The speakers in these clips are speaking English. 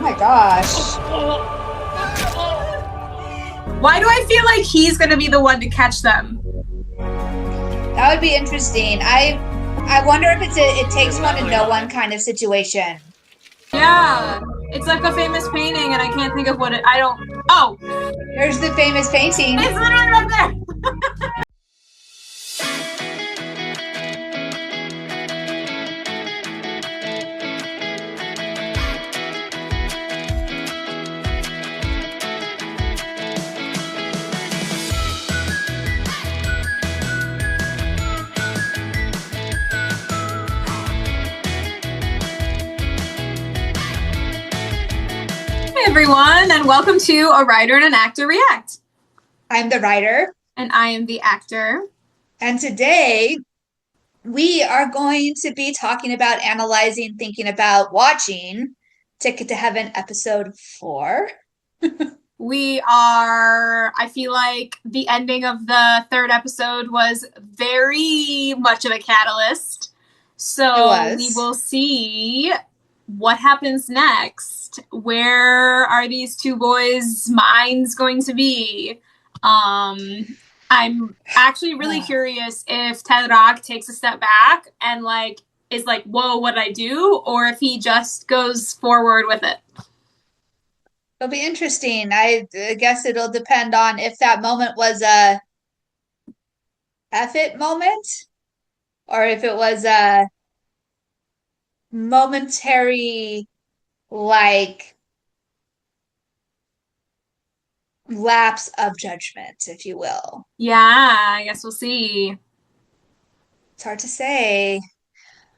my gosh. Why do I feel like he's gonna be the one to catch them? That would be interesting. I wonder if it's a it takes one to know one kind of situation. Yeah, it's like a famous painting, and I can't think of what it. I don't. Oh, There's the famous painting. it's literally right there. Hey everyone, and welcome to A Writer and an Actor React. I'm the writer. And I am the actor. And today we are going to be talking about analyzing, thinking about, watching Ticket to Heaven episode 4. I feel like the ending of the third episode was very much of a catalyst. So we will see what happens next. Where are these two boys' minds going to be? I'm actually really curious if Tedrak takes a step back and is like, whoa, what did I do? Or if he just goes forward with it. It'll be interesting. I guess it'll depend on if that moment was a F it moment or if it was a momentary lapse of judgment, if you will. Yeah, I guess we'll see. It's hard to say.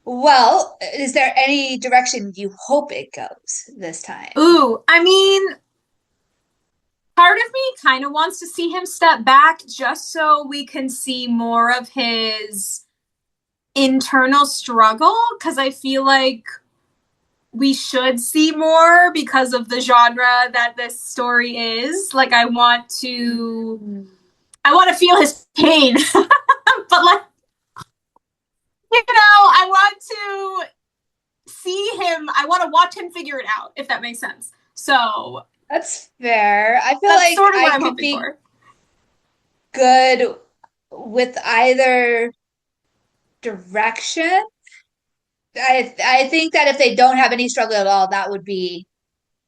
Well, is there any direction you hope it goes this time? Ooh, I mean, part of me kind of wants to see him step back just so we can see more of his internal struggle, because I feel like we should see more because of the genre that this story is. Like, I want to feel his pain, but I want to see him. I want to watch him figure it out, if that makes sense. So that's fair. I feel like sort of what I I'm could hoping be for. Good with either direction. I think that if they don't have any struggle at all, that would be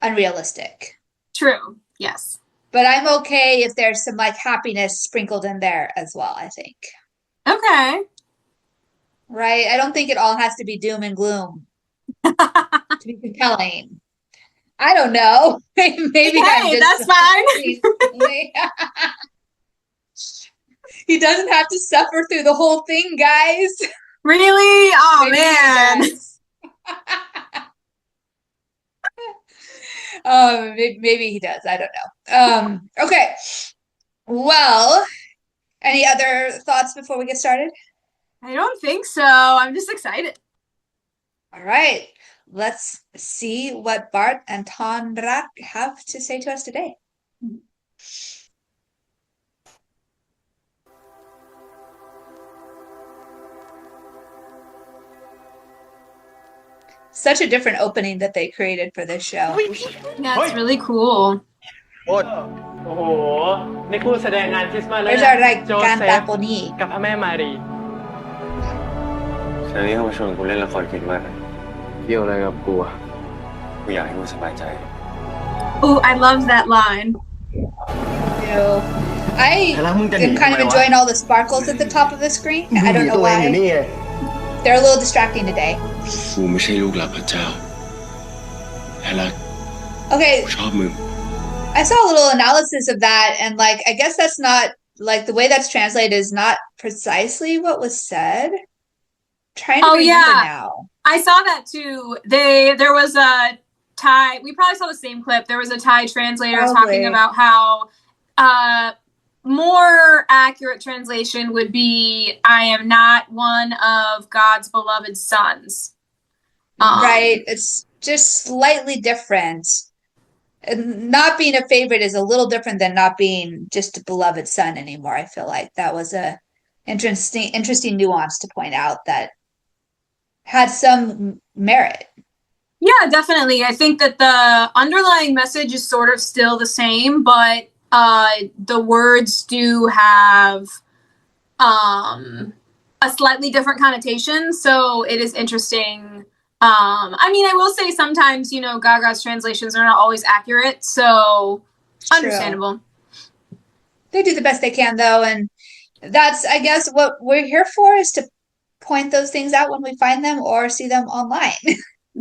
unrealistic. True. Yes. But I'm okay if there's some happiness sprinkled in there as well, I think. Okay. Right? I don't think it all has to be doom and gloom to be compelling. I don't know. Maybe I'm just that's fine. He doesn't have to suffer through the whole thing, guys. Really? Oh, man. Maybe he does. I don't know. Okay. Well, any other thoughts before we get started? I don't think so. I'm just excited. All right. Let's see what Bart and Tandrak have to say to us today. Such a different opening that they created for this show. Yeah, it's really cool. โอ้โหนี่คู่แสดงงานคริสต์มาสแล้ว There's our โจเซฟ Cantaponi. กับพระแม่มารี ฉันนี่เขามาชวนกูเล่นละครคริสต์มาสเกี่ยวอะไรกับกูอ่ะกูอยากให้กูสบายใจ Ooh, I love that line. I am kind of enjoying all the sparkles at the top of the screen. I don't know why. They're a little distracting today. กูไม่ใช่ลูกหลานพระเจ้าแต่ละ Okay. กูชอบมึง I saw a little analysis of that, and I guess that's not the way that's translated is not precisely what was said. Trying to remember now. I saw that too. There was a Thai. We probably saw the same clip. There was a Thai translator talking about how more accurate translation would be, "I am not one of God's beloved sons." Right. It's just slightly different. Not being a favorite is a little different than not being just a beloved son anymore. I feel like that was a interesting nuance to point out that had some merit. Yeah, definitely. I think that the underlying message is sort of still the same, but the words do have a slightly different connotation. So it is interesting. I mean, I will say sometimes, you know, Gaga's translations are not always accurate. So understandable. They do the best they can, though. And that's, I guess, what we're here for, is to point those things out when we find them or see them online.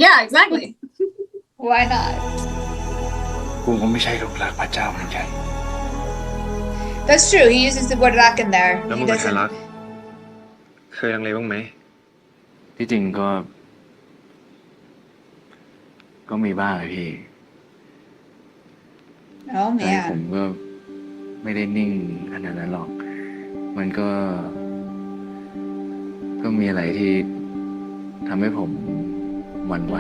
Yeah, exactly. Why not? That's true. He uses the word rak in there. He doesn't. เคยลังเลบ้างไหมที่จริงก็มีบ้างเลยพี่ Oh ใจผม man. ก็ไม่ได้นิ่งขนาดนั้นหรอกมันก็มีอะไรที่ทำให้ผมหวั่นไหว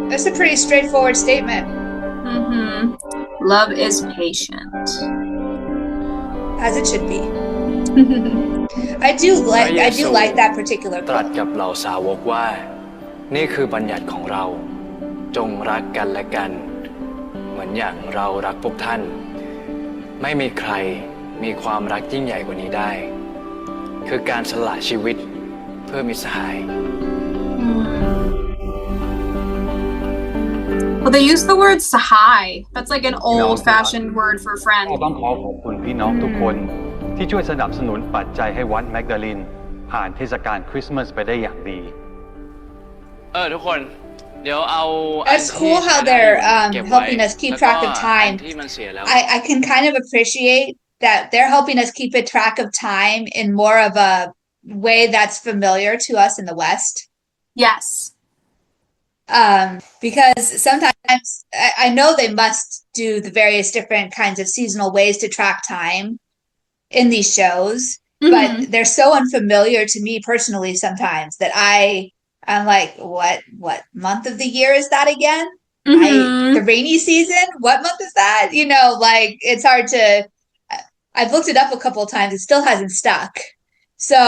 That's a pretty straightforward statement. Love is patient. As it should be. I do like that particular ตรัส quote. กับเหล่าสาวกว่านี่คือบัญญัติของเราจงรักกันและกันเหมือนอย่างเรารักพวกท่านไม่มีใครมีความรักยิ่งใหญ่กว่านี้ได้คือการสละชีวิตเพื่อมิตรสหาย Well, they use the word sahai. That's like an old-fashioned word for friend. ต้องขอขอบคุณพี่น้องทุกคนที่ช่วยสนับสนุนปัจจัยให้วัดแมกดาลินผ่านเทศกาลคริสต์มาสไปได้อย่างดีทุกคนเดี๋ยวเอา It's cool how they're helping us keep track of time. I can kind of appreciate that they're helping us keep a track of time in more of a way that's familiar to us in the West. Yes. Because sometimes I know they must do the various different kinds of seasonal ways to track time in these shows, but they're so unfamiliar to me personally sometimes that I'm like, what month of the year is that again? The rainy season? What month is that? You know, like it's hard to, I've looked it up a couple of times. It still hasn't stuck. So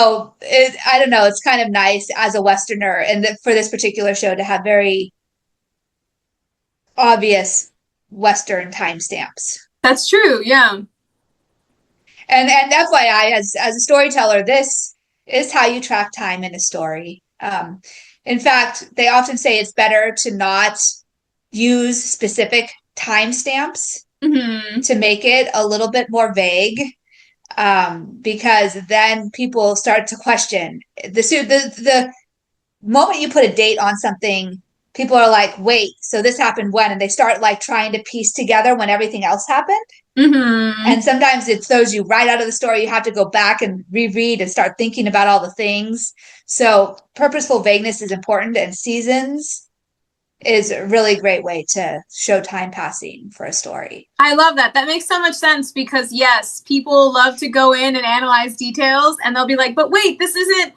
I don't know. It's kind of nice as a Westerner and for this particular show to have very obvious Western timestamps. That's true. Yeah. And FYI, as a storyteller, this is how you track time in a story. In fact, they often say it's better to not use specific timestamps to make it a little bit more vague. Because then people start to question the moment you put a date on something, people are like, wait, so this happened when? And they start like trying to piece together when everything else happened. And sometimes it throws you right out of the story. You have to go back and reread and start thinking about all the things. So purposeful vagueness is important, and seasons is a really great way to show time passing for a story. I love that. That makes so much sense because yes, people love to go in and analyze details and they'll be like, but wait, this doesn't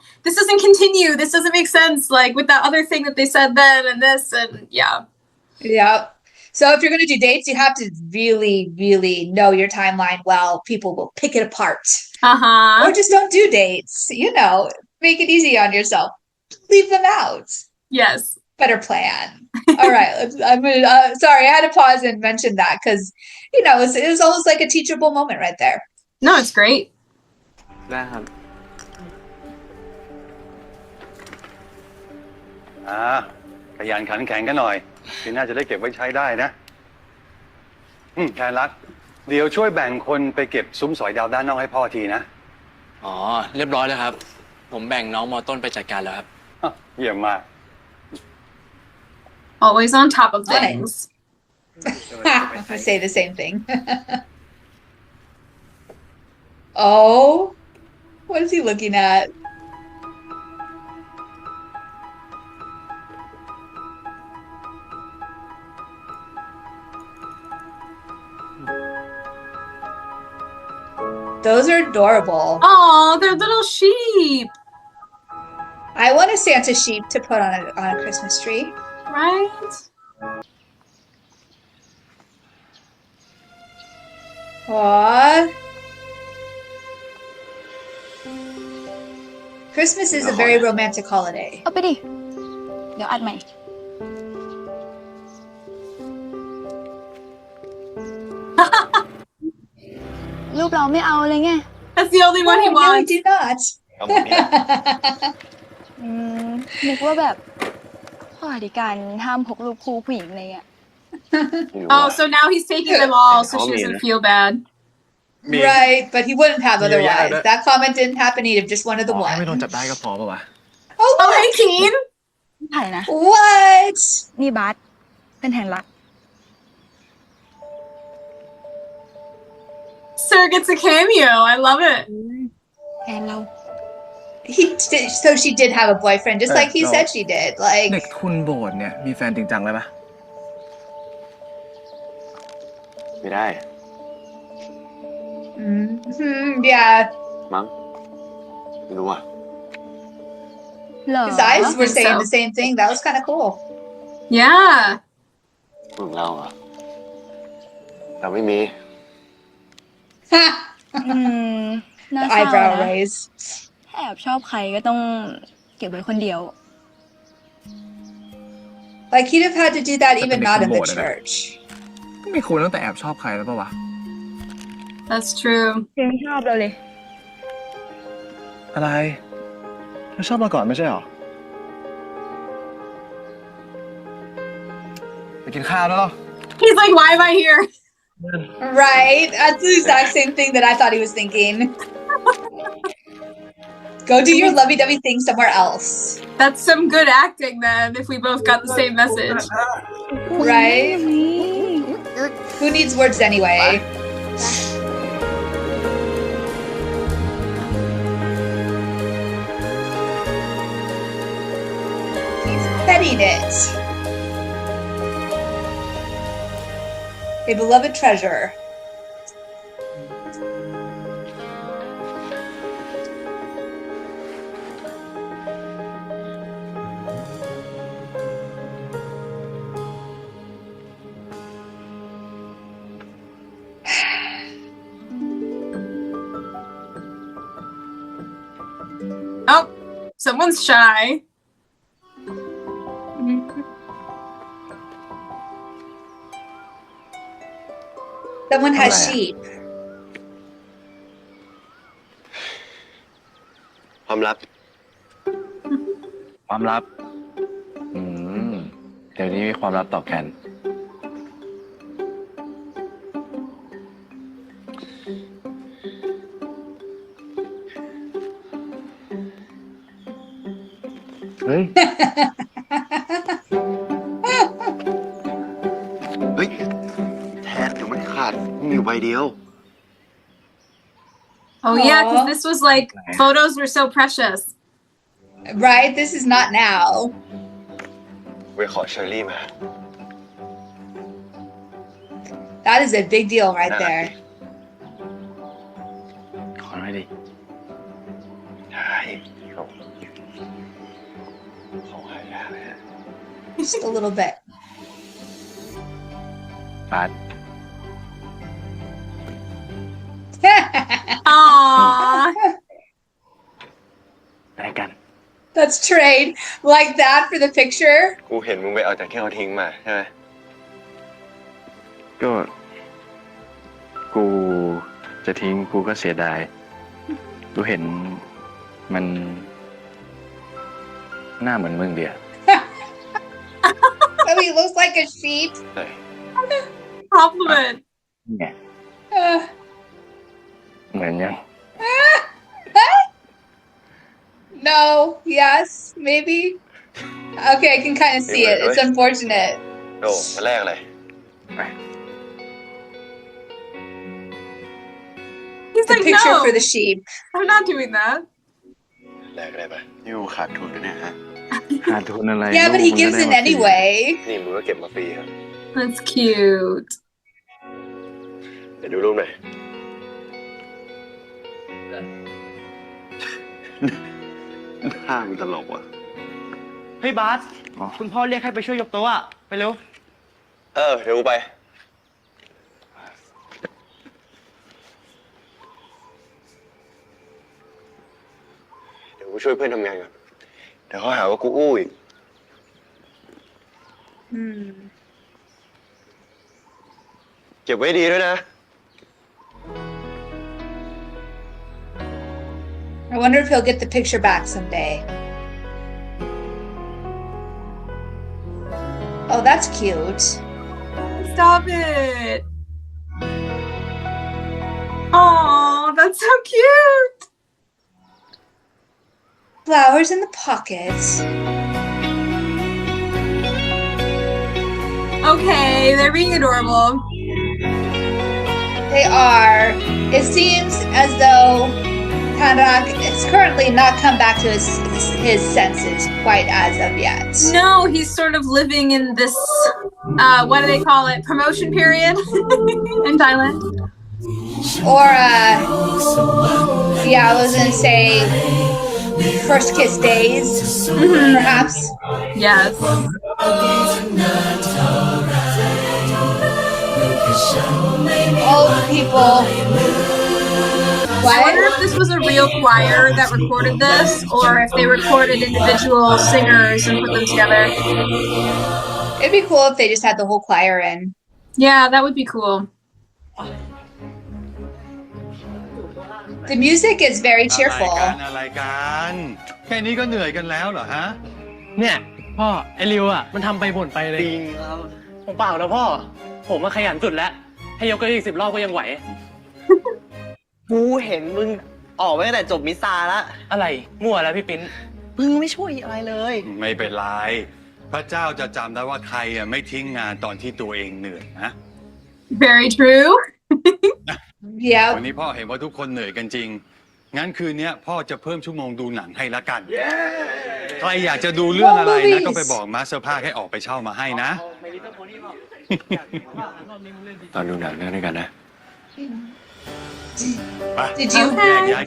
continue. This doesn't make sense. Like with that other thing that they said then and this and yeah. Yeah. So if you're going to do dates, you have to really, really know your timeline well. People will pick it apart. Or just don't do dates. You know, make it easy on yourself. Leave them out. Yes. Better plan. All right. Sorry, I had to pause and mention that because, you know, it was almost like a teachable moment right there. No, it's great. ได้ครับ ขยันขันแข็งกันหน่อยทีน่าจะได้เก็บไว้ใช้ได้นะแทนรักเดี๋ยวช่วยแบ่งคนไปเก็บซุ้มสอยดาวด้านนอกให้พ่อทีนะเรียบร้อยแล้วครับผมแบ่งน้องมอต้นไปจัดการแล้วครับเยี่ยมมาก Always on top of things. I say the same thing. Oh, what is he looking at? Those are adorable. Oh, they're little sheep. I want a Santa sheep to put on a Christmas tree. Right? Aww. Christmas is a very romantic holiday. เอาไปดิ เดี๋ยวอัดใหม่ รูปเราไม่เอาเลยไง That's the only one he No, we wants. do not. เอาหมดเนี่ย นึกว่าแบบข้ออธิการห้ามพกรูปคู่ผู้หญิงอะไรเงี้ย ไม่รู้ว่า Oh, so now he's taking them all so she doesn't feel bad. Right, but he wouldn't have Yeah, yeah, otherwise. that- That comment didn't happen. He'd have just wanted the ให้ไม่โดน one. จับได้ก็พอป่ะวะ Oh, Oh, hey, Keen. ถ่ายนะ what? นี่บาสเป็นแทนรัก Sir gets a cameo. I love it. แทนเรา So she did have a boyfriend, just like he no. said she did. เด็ก Like, ทุนโบสถ์เนี่ยมีแฟนจริงจังเลยปะ ไม่ได้ yeah. มั้งไม่รู้อ่ะ เหรอ His eyes were think saying so. the same thing. That was kind of cool. Yeah. ของเราอ่ะเราไม่มี น่า The เศร้า eyebrow นะ raise. ถ้าแอบชอบใครก็ต้องเก็บไว้คนเดียว Like he'd have had to do that even That's a not in the big board, church. ไม่ควรตั้งแต่แอบชอบใครแล้วป่ะวะ That's true. ยังชอบเราเลย อะไรเธอชอบมาก่อนไม่ใช่หรอ ไปกินข้าวแล้วเหรอ He's like, why am I here? Right? That's the exact same thing that I thought he was thinking. Go do your lovey-dovey thing somewhere else. That's some good acting then, if we both got the same message. Right? Who needs words anyway? He's petting it. A beloved treasure. Oh, someone's shy. Someone has Alright. sheep. ความลับ ความลับ เดี๋ยวนี้มีความลับต่อกัน เฮ้ย เฮ้ยแทนเดี๋ยวมันขาดมีอยู่ใบเดียว Oh yeah, Aw. because this was like, photos were so precious. Right? This is not now. ไปขอเชอรี่มา That is a big deal right น่ารัก there. ดิ ขอหน่อยดิ ได้เขาหายากเลยฮะ Just a little bit. ปาด Aww. ได้กัน That's trade. Like that for the picture. กูเห็นมึงไปเอาจากที่เขาทิ้งมาใช่ไหม ก็กูจะทิ้งกูก็เสียดายกูเห็นมันหน้าเหมือนมึงเดียว Oh, he looks like a sheep. ใช่ Compliment. เนี่ย Uh, เหมือนยัง no. Yes. Maybe. Okay, I can kind of see it. It's unfortunate. โดมาแรกเลย He's The like, picture no, for the sheep. I'm not doing that. แรกอะไรปะนี่กูขาดทุนนะเนี่ยฮะ ขาดทุนอะไร Yeah, but he ลูกมึง gives ก็ in ได้มาฟรี anyway. นี่มึงก็เก็บมาฟรีครับ That's cute. เดี๋ยวดูรูปหน่อยหน้ามันตลกว่ะ เฮ้ยบาสคุณพ่อเรียกให้ไปช่วยยกโต๊ะอะไปเร็ว เดี๋ยวกูไป เดี๋ยวกู ช่วยเพื่อนทำงานก่อนเดี๋ยวเขาหาว่ากูอู้อีก เก็บไว้ดีด้วยนะ I wonder if he'll get the picture back someday. Oh, that's cute. Stop it. Oh, that's so cute. Flowers in the pockets. Okay, they're being adorable. They are. It seems as though Kanrak has currently not come back to his senses quite as of yet. No, he's sort of living in this, what do they call it? Promotion period in Thailand. Or, yeah, I was gonna say first kiss days, perhaps. Yes. All people. What? I wonder if this was a real choir that recorded this, or if they recorded individual singers and put them together. It'd be cool if they just had the whole choir in. Yeah, that would be cool. The music is very cheerful. อะไรกันแค่นี้ก็เหนื่อยกันแล้วเหรอฮะ เนี่ยพ่อไอริวอ่ะมันทำไปบ่นไปเลย จริงครับ ผมเปล่านะพ่อ ผมมาขยันสุดแล้วให้ยกเก้าอี้10 รอบก็ยังไหว กูเห็นมึงออกไปตั้งแต่จบมิสซาแล้ว อะไรมั่วแล้วพี่ปิ๊น มึงไม่ช่วยอะไรเลย ไม่เป็นไร พระเจ้าจะจำได้ว่าใครไม่ทิ้งงานตอนที่ตัวเองเหนื่อยนะ Very true. วัน นี้พ่อเห็นว่าทุกคนเหนื่อยกันจริง งั้นคืนนี้พ่อจะเพิ่มชั่วโมงดูหนังให้ละกัน ใครอยากจะดูเรื่องอะไรนะก็ไปบอกมาสเตอร์ภาคให้ออกไปเช่ามาให้นะ ตอนดูหนังด้วยกันนะ Did you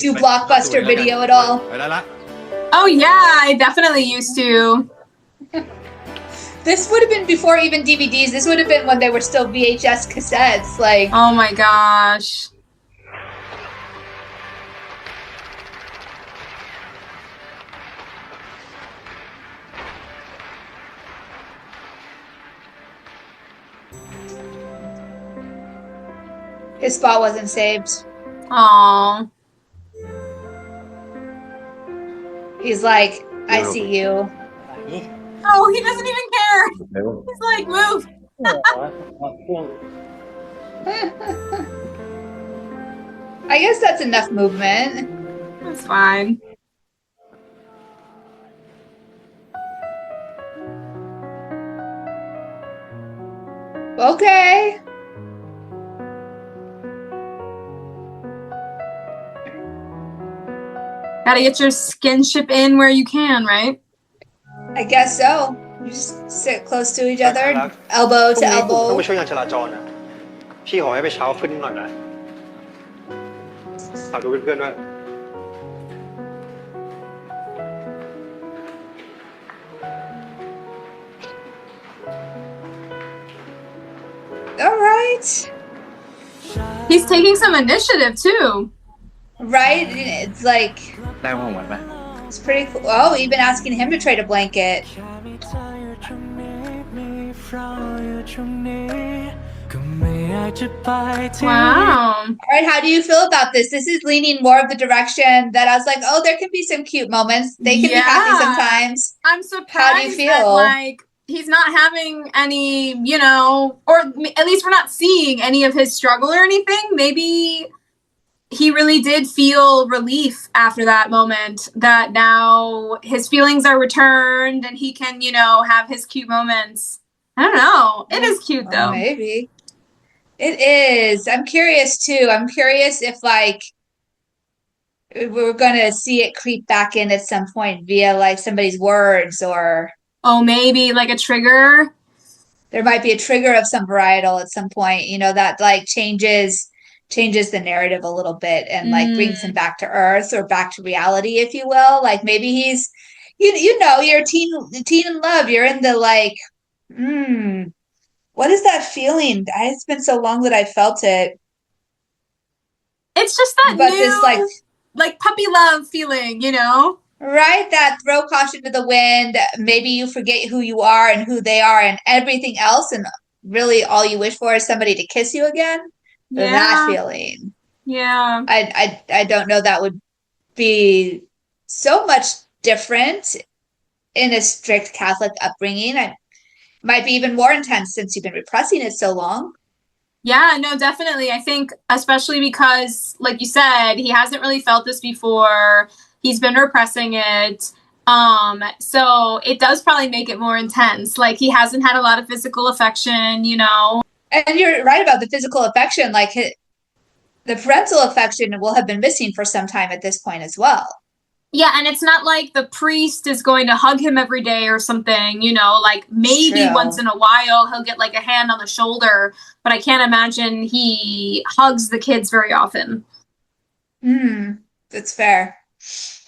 do Blockbuster Video at all? ไปแล้วละ Oh yeah, I definitely used to. This would have been before even DVDs. This would have been when they were still VHS cassettes. Like, Oh my gosh. his spot wasn't saved. Aww. He's like, I see you. Oh, he doesn't even care. He's like, move. I guess that's enough movement. That's fine. Okay. Gotta get your skinship in where you can, right? I guess so. You just sit close to each other, elbow พรุ่ to งนี้ผมต้อง elbow. ไปช่วยงานจราจรนะพี่ขอให้ไปเช้าขึ้นหน่อยนะฝากดูเพื่อนๆด้วย All right. He's taking some initiative too. Right? It's like, ได้ของเหมือนไหม it's pretty cool. Oh, even asking him to trade a blanket. Wow. All right, how do you feel about this? This is leaning more of the direction that I was like, oh, there can be some cute moments. They can be happy Yeah. sometimes. I'm surprised How do you that, feel? like, he's not having any, you know, or at least we're not seeing any of his struggle or anything. Maybe he really did feel relief after that moment, that now his feelings are returned and he can, you know, have his cute moments. I don't know. It is cute though. Maybe. It is. I'm curious too. I'm curious if like we're gonna see it creep back in at some point via like somebody's words, or Oh, maybe like a trigger. there might be a trigger of some varietal at some point, you know, that like changes the narrative a little bit and like brings him back to earth or back to reality, if you will. Like maybe he's you know, you're a teen in love. You're in the like, what is that feeling? It's been so long that I felt it. It's just that But new, this like puppy love feeling, you know? Right? That throw caution to the wind. Maybe you forget who you are and who they are and everything else, and really all you wish for is somebody to kiss you again. Yeah. That feeling. Yeah. I don't know that would be so much different in a strict Catholic upbringing. It might be even more intense since you've been repressing it so long. Yeah, no, definitely. I think especially because, like you said, he hasn't really felt this before. He's been repressing it. So it does probably make it more intense. Like he hasn't had a lot of physical affection, you know. And you're right about the physical affection. Like the parental affection will have been missing for some time at this point as well. Yeah, and it's not like the priest is going to hug him every day or something, you know, like maybe once in a while he'll get like a hand on the shoulder, but I can't imagine he hugs the kids very often. That's fair.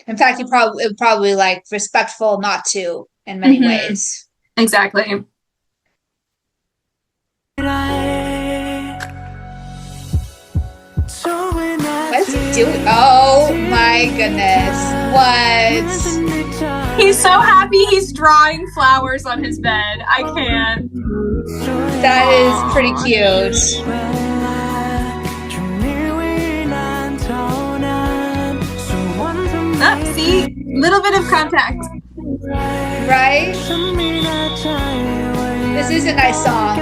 In fact, it would probably like respectful not to in many ways. Exactly. What is he doing? Oh my goodness. What? He's so happy he's drawing flowers on his bed. I can't. That is pretty cute. Oh, see? Little bit of contact. Right? This is a nice song.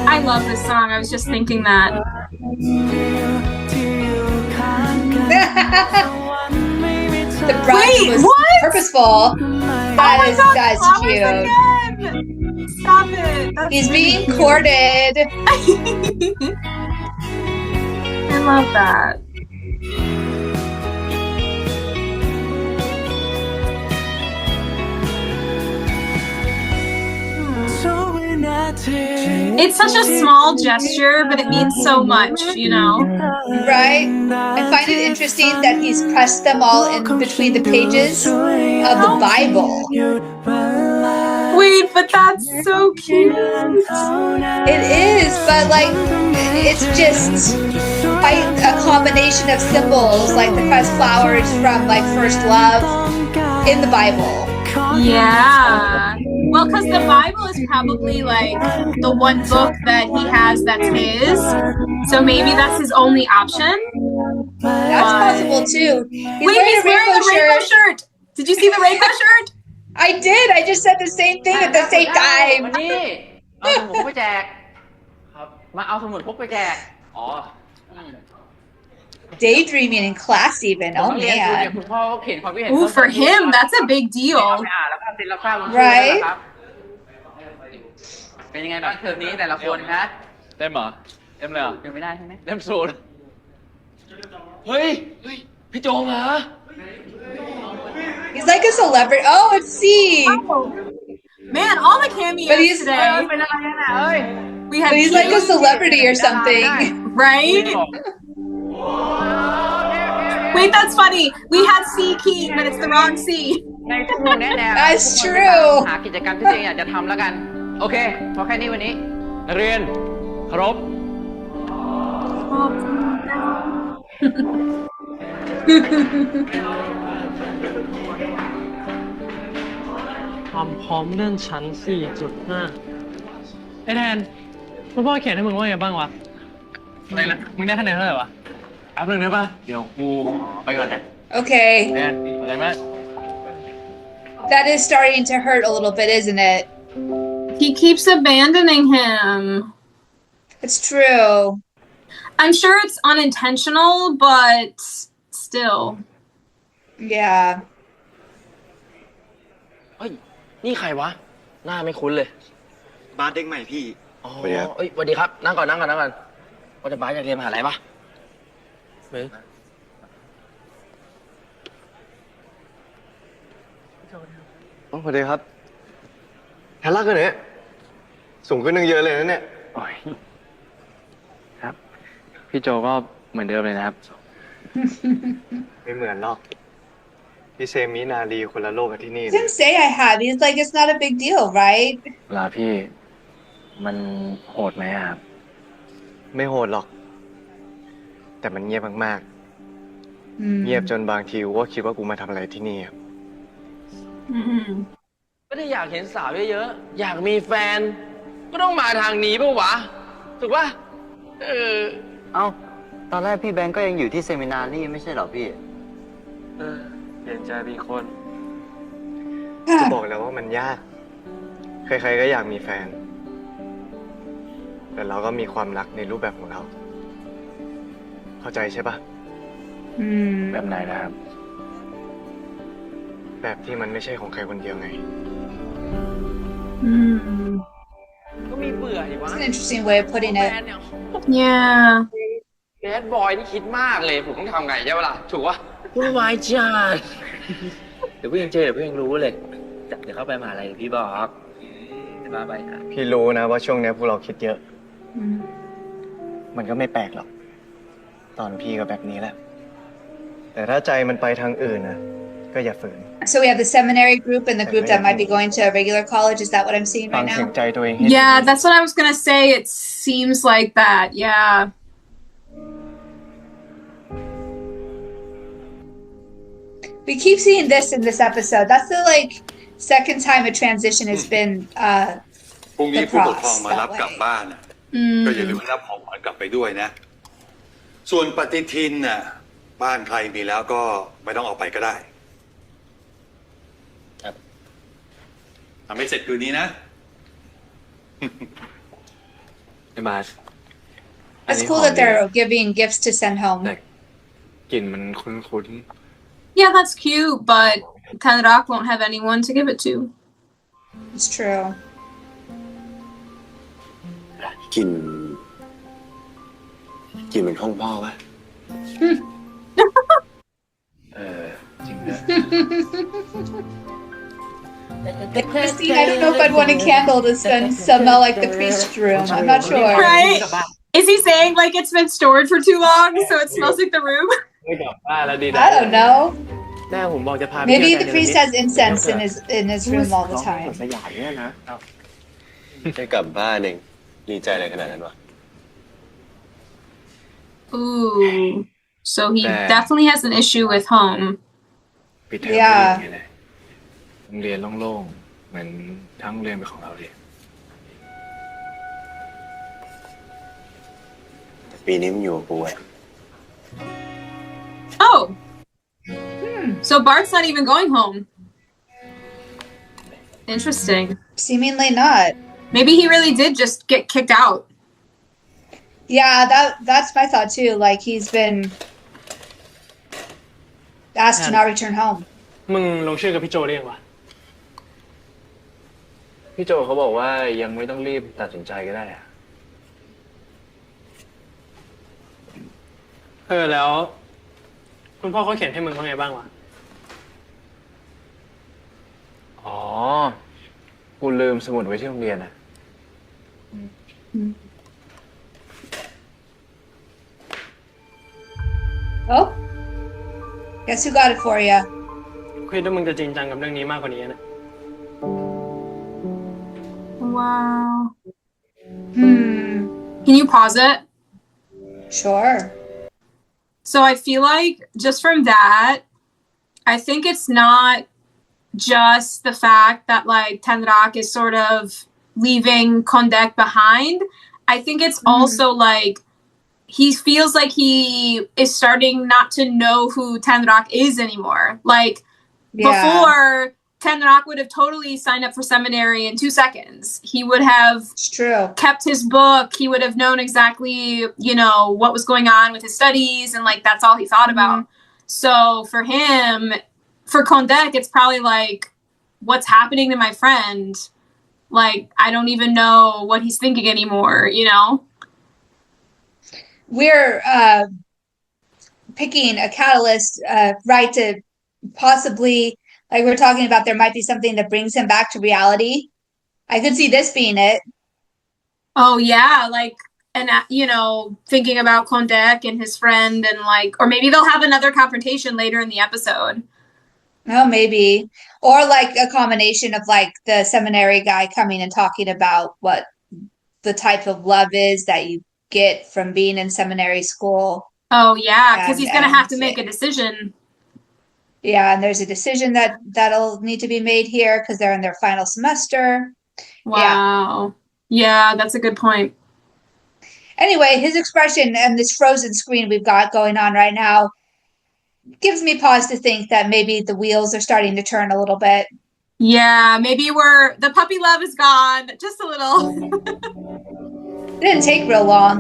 I love this song. I was just thinking that. The brush was purposeful. That's cute. Again. Stop it. That's He's being courted. I love that. It's such a small gesture, but it means so much, you know? Right? I find it interesting that he's pressed them all in between the pages of the Bible. Wait, but that's so cute. It is, but like, it's just like a combination of symbols, like the pressed flowers from like first love in the Bible. Yeah. Well, because the Bible is probably like the one book that he has that's his. So maybe that's his only option. That's possible too. He's wearing a rainbow shirt. Did you see the rainbow shirt? I did. I just said the same thing at the same time. Daydreaming in class even. Oh man. Ooh, for him, that's a big deal. Right? เป็นยังไงบ้างเทอมนี้แต่ละคนคะ เต็มเหรอ เต็มเลยเหรอ ยังไม่ได้ใช่ไหม เต็มสูตร เฮ้ย พี่โจมา He's like a celebrity. Oh, let's see. Man, all the cameos But he's today. We had But he's like a celebrity or something. Right? Wait, that's funny. We had C King, but it's the wrong C. ในชั่วโมงนี้เนี่ย That's true. หากิจกรรมที่ตัวเองอยากจะทำแล้วกัน โอเค พอแค่นี้วันนี้ นักเรียนเคารพ ความพร้อมเลื่อนชั้น 4.5 ไอ้แทนคุณพ่อเขียนให้มึงว่าไงบ้างวะ อะไรนะ มึงได้คะแนนเท่าไหร่วะ แป๊บนึงได้ปะเดี๋ยวกูไปก่อนนะ Okay. แทนอะไรไหม That is starting to hurt a little bit, isn't it? He keeps abandoning him. It's true. I'm sure it's unintentional, but still. Yeah. เฮ้ย นี่ใครวะ หน้าไม่คุ้นเลย บาสเด็กใหม่พี่ อ๋อเอ้ยสวัสดีครับ นั่งก่อนว่าจะบ้าสอยากเรียนมหาลัยปะเฮ้ย สวัสดีครับแฮลล่ากันเนี่ยสูงขึ้นนึงเยอะเลยนะเนี่ย โอ้ยครับ พี่โจก็เหมือนเดิมเลยนะครับ ไม่เหมือนหรอก พี่เซมินาลีคนละโลกกับที่นี่ He didn't say I have. He's like, it's not a big deal, right? เวลาพี่มันโหดไหมครับ ไม่โหดหรอก แต่มันเงียบมากๆ เงียบจนบางทีกูก็คิดว่ากูมาทำอะไรที่นี่ครับ ไม่ได้อยากเห็นสาวเยอะๆอยากมีแฟน ก็ต้องมาทางนี้ป่ะวะถูกป่ะเอ้า ตอนแรกพี่แบงก์ก็ยังอยู่ที่เซมินารี่ไม่ใช่เหรอพี่ เปลี่ยนใจเป็นคน จะบอกแล้วว่ามันยาก ใครๆก็อยากมีแฟน แต่เราก็มีความรักในรูปแบบของเรา เข้าใจใช่ปะ แบบไหนนะครับ แบบที่มันไม่ใช่ของใครคนเดียวไง ก็มีเบื่อดิวะ It's an interesting way of putting it. Yeah. แบดบอยนี่คิดมากเลยผมต้องทำไงใช่ปะล่ะถูกปะวุ่นวายจัด เดี๋ยวพี่ยังเจอเดี๋ยวพี่ยังรู้เลย เดี๋ยวเข้าไปมหาลัยพี่บอกจะมาไปค่ะ พี่รู้นะว่าช่วงนี้พวกเราคิดเยอะ มันก็ไม่แปลกหรอก ตอนพี่ก็แบบนี้แหละ แต่ถ้าใจมันไปทางอื่นนะก็อย่าฝืน So we have the seminary group and the group that might be going to a regular college. Is that what I'm seeing ฟัง right เสียง now? ใจตัวเองให้ Yeah, ดี that's what I was gonna say. It seems like that. Yeah. We keep seeing this in this episode. That's the second time a transition has been พรุ่งนี้ the ผู้ปกครอง cross มา that รับกลับ way. บ้านน่ะก็อย่าลืมรับของขวัญกลับไปด้วยนะ ส่วนปฏิทินน่ะบ้านใครมีแล้วก็ไม่ต้องเอาไปก็ได้ ครับ ทำให้เสร็จคืนนี้นะ ไอ้บาส It's cool that they're giving gifts to send home. กลิ่นมันคุ้น Yeah, that's cute, but Tanrak won't have anyone to give it to. It's true. กลิ่นเหมือนห้องพ่อวะ จริงด้วย Christine, I don't know if I'd want a candle to smell like the priest's room. I'm not sure. Right? Is he saying like it's been stored for too long, so it smells like the room? ไม่กลับบ้านแล้วดีนะ I don't know. แม่ผมบอกจะพา Maybe the priest has incense in his room all the time. สยายเนี่ยนะ ได้กลับบ้านเองดีใจอะไรขนาดนั้นวะ Ooh. So he definitely has an issue with home. ปิดเทอมไม่ได้ไงเลยโรงเรียนโล่งๆเหมือนทั้งโรงเรียนเป็นของเราเลย ปีนี้มันอยู่กับกูอะ Oh. So Bart's not even going home. Interesting. Seemingly not. Maybe he really did just get kicked out. Yeah, that's my thought too. Like he's been asked to not return home. มึงลงชื่อกับพี่โจได้ยังวะ พี่โจเขาบอกว่ายังไม่ต้องรีบตัดสินใจก็ได้อะ แล้วคุณพ่อเขาเขียนให้มึงว่าไงบ้างวะ อ๋อ กูลืมสมุดไว้ที่โรงเรียนอะ Oh, guess who got it for you? คิดว่ามึงจะจริงจังกับเรื่องนี้มากกว่านี้นะ Wow. Can you pause it? Sure. So I feel like just from that, I think it's not just the fact that like Tenrak is sort of leaving Kondek behind. I think it's also like he feels like he is starting not to know who Tenrak is anymore. Like before, Tenrak would have totally signed up for seminary in 2 seconds. He would have kept his book. He would have known exactly, what was going on with his studies. And like, that's all he thought about. So for him, for Kondek, it's probably like, what's happening to my friend? Like, I don't even know what he's thinking anymore, We're picking a catalyst, right, to possibly, like we're talking about, there might be something that brings him back to reality. I could see this being it. Oh, yeah, like, and, thinking about Kondek and his friend and like, or maybe they'll have another confrontation later in the episode. Oh, maybe. Or like a combination of like the seminary guy coming and talking about what the type of love is that you get from being in seminary school. Oh, yeah, because he's going to have to make a decision. Yeah, and there's a decision that'll need to be made here because they're in their final semester. Wow. Yeah, that's a good point. Anyway, his expression and this frozen screen we've got going on right now gives me pause to think that maybe the wheels are starting to turn a little bit. Yeah, maybe the puppy love is gone just a little. It didn't take real long.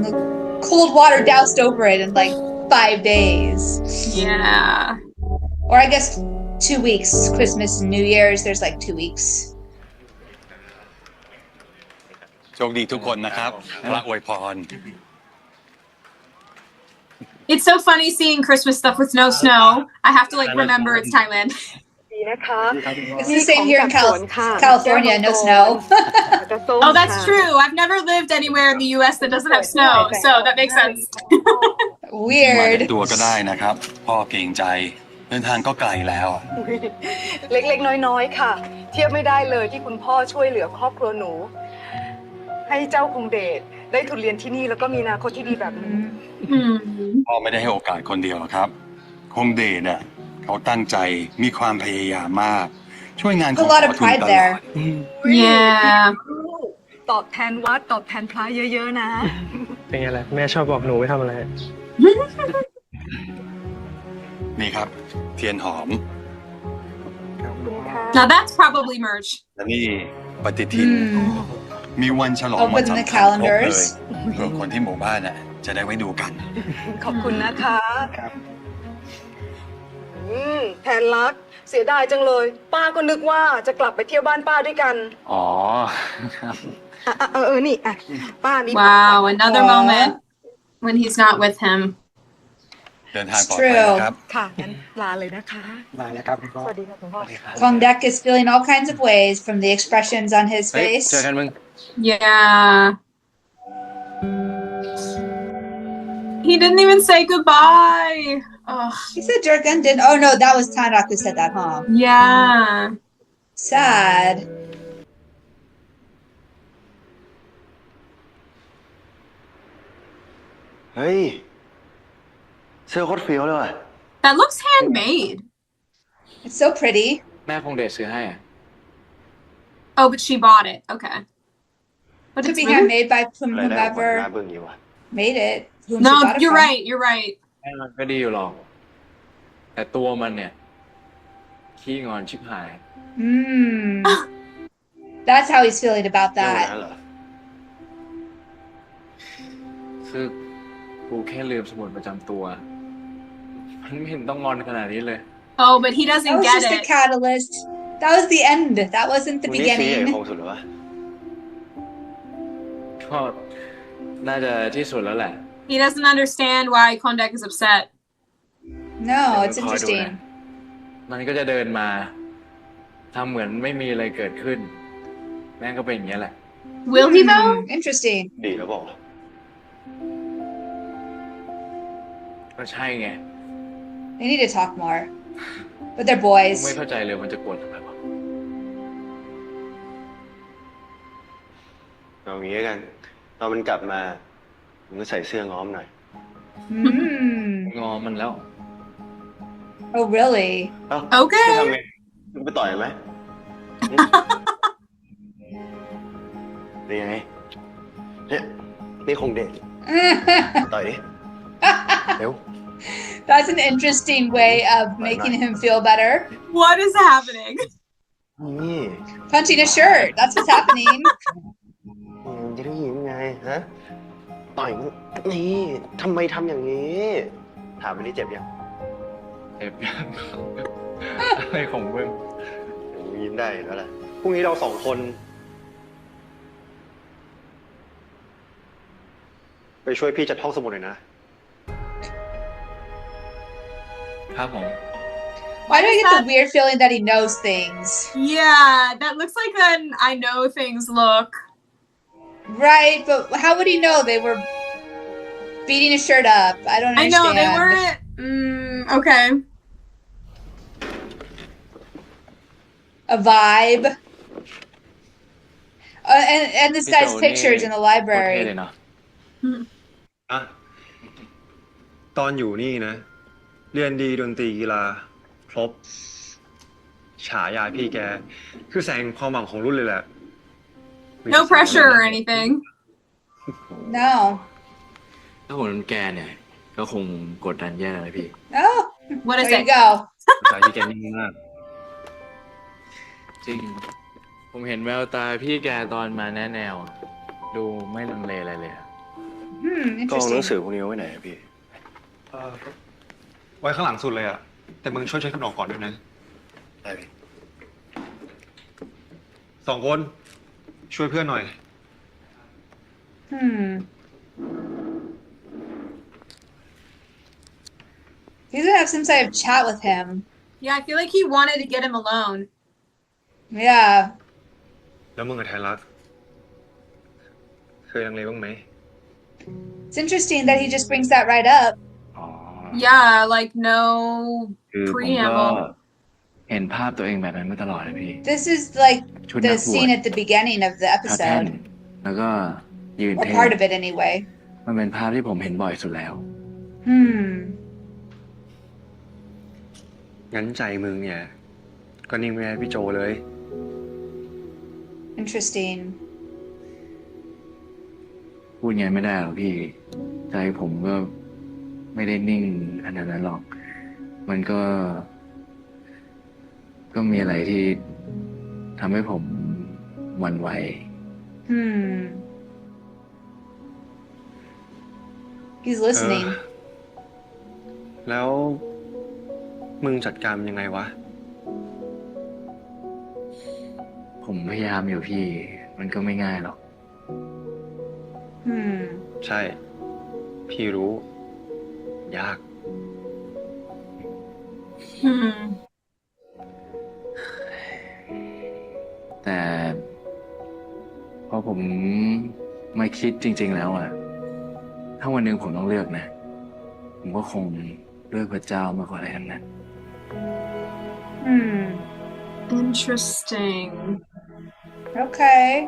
Cold water doused over it in like 5 days. Yeah. Or I guess 2 weeks. Christmas and New Year's, there's like 2 weeks. โชคดีทุกคนนะครับพระอวยพร It's so funny seeing Christmas stuff with no snow. I have to like remember it's Thailand. It's the same here in California, no snow. Oh, that's true. I've never lived anywhere in the US that doesn't have snow, so that makes sense. มา Weird. แต่ตัวก็ได้นะครับ พ่อเกรงใจ เดินทางก็ไกลแล้ว เล็กๆน้อยๆค่ะ เทียบไม่ได้เลยที่คุณพ่อช่วยเหลือครอบครัวหนู ให้เจ้าคงเดชได้ทุนเรียนที่นี่แล้วก็มีอนาคตที่ดีแบบนี้ พ่อไม่ได้ให้โอกาสคนเดียวหรอกครับ คงเดชน่ะเขาตั้งใจมีความพยายามมาก ช่วยงานของ A lot of ขอทุน pride ตลอ there. ด Yeah. ตอบแทนวัดตอบแทนพระเยอะๆนะ เป็นไงล่ะแม่ชอบบอกหนูไปทำอะไร นี่ครับ เทียนหอม Now that's probably merch. และนี่ปฏิทิน มีวันฉลอง Open วัน the สำคัญครบเลย calendars. เพื่อคนที่หมู่บ้านน่ะจะได้ไว้ดูกัน ขอบคุณนะคะแทนรักเสียดายจังเลย ป้าก็นึกว่าจะกลับไปเที่ยวบ้านป้าด้วยกัน อ๋อครับ นี่อ่ะป้ามี Wow, another moment when he's not with him. เดินทางปลอดภัยนะครับ ค่ะงั้นลาเลยนะคะ มาแล้วครับคุณพ่อ สวัสดีค่ะคุณพ่อ Kongdek is feeling all kinds of ways from the expressions on his เฮ้ย face. เจอกันมึง Yeah. He didn't even say goodbye. Ugh. He said Durgan didn't. Oh no, that was Tanak who said that, huh? Yeah. Sad. เฮ้ย เสื้อโคตรเฟี้ยวเลยว่ะ That looks handmade. It's so pretty. แม่คงเดชซื้อให้อะ Oh, but she bought it. Okay. But Could it's be really... handmade by อะไรได้หมดห whomever น้าเบิ่งอยู่วะ made it. Whom she No, bought it you're from. right. You're right. แม่มันก็ดีอยู่หรอก แต่ตัวมันเนี่ย ขี้งอนชิบหาย That's how he's feeling about เรื่อง that. นั้นเหรอ คือกูแค่ลืมสมุดประจำตัว มันไม่เห็นต้องงอนขนาดนี้เลย Oh, but he That doesn't was get just a it. catalyst. That was the end. That wasn't the มึงนี่ซีใหญ่ beginning. คงสุดหรอวะ ก็น่าจะที่สุดแล้วแหละ He doesn't understand why Kondek is upset. No, เดี๋ยว it's มึงคอยดู interesting. นะมันก็จะเดินมาทำเหมือนไม่มีอะไรเกิดขึ้น แม่งก็เป็นอย่างนี้ยแหละ Will he though? Interesting. ดีแล้วบอก ก็ใช่ไง They need to talk more. But they're กู boys. ไม่เข้าใจเลยมันจะโกรธทำไมวะ เอางี้กัน ตอนมันกลับมา มึงก็ใส่เสื้อง้อมหน่อย งอมันแล้ว Oh, really? เอ้า Okay. จะทำไงมึงไปต่อยไหมนี่ไงเนี่ยนี่คงเด็ดต่อยดิ เร็ว That's an interesting way of making him feel better. What is happening? นี่ Punching a shirt. That's what's happening. มึงจะได้ยินไงฮะ ต่อยมึงนี่ทำไมทำอย่างนี้ ถามไปนี่เจ็บยัง เจ็บยัง อะไรของมึง มึงยิ้มได้แล้วแหละพรุ่งนี้เราสองคน ไปช่วยพี่จัดห้องสมุดหน่อยนะ ครับผม Why do I get the weird feeling that he knows things? Yeah, that looks like an I know things look. Right, but how would he know they were beating his shirt up? I don't I understand. know they weren't. Okay. A vibe. And this guy's pictures in the โคตรเท่ library. เลยเนาะ อ่ะ ตอนอยู่นี่นะ เรียนดีดนตรีกีฬา ค ครบ ฉายาพี่แก คือแสงความหวังของรุ่นเลยแหละ No pressure or anything. No. ถ้าผมเป็นแกเนี่ย ก็คงกดดันแย่เลยพี่ Oh, What is there you it? go. สายพี่แกนิ่งมาก จริง ผมเห็นแววตาพี่แกตอนมาแนะแนว ดูไม่ลังเลอะไรเลยอะ กองหนังสื Interesting. อพวกนี้เอาไว้ไหนอะพี่ ไว้ข้างหลังสุดเลยอะแต่มึงช่วยเช็คกันออกก่อนด้วยนะ ได้พี่ 2 คนช่วยเพื่อนหน่อย He's gonna have some type of chat with him. Yeah, I feel like he wanted to get him alone. Yeah. แล้วมึงกับไทยรัฐเคยลังเลบ้างไหม It's interesting that he just brings that right up. อ๋อ Yeah, like no คือผมก็ preamble. เห็นภาพตัวเองแบบนั้นมาตลอดเลยพี่ This is like ชุดนั the กบวช scene at the beginning of the ท่าแท่น episode, แล้วก็ยืน or เท่ part of it anyway. มันเป็นภาพที่ผมเห็นบ่อยสุดแล้ว งั้นใจมึงเนี่ย ก็นิ่งไม่แพ้พี่โจเลย Interesting. พูดไงไม่ได้หรอกพี่ ใจผมก็ไม่ได้นิ่งขนาดนั้นหรอก มันก็มีอะไรที่ทำให้ผมหวั่นไหว He's listening. แล้วมึงจัดการมันยังไงวะ ผมพยายามอยู่พี่ มันก็ไม่ง่ายหรอก ใช่ พี่รู้ ยาก แต่พอผมมาคิดจริง ๆ แล้วอะถ้าวันหนึ่งผมต้องเลือกนะ ผมก็คงเลือกพระเจ้ามากกว่าอะไรทั้งนั้น Interesting. Okay.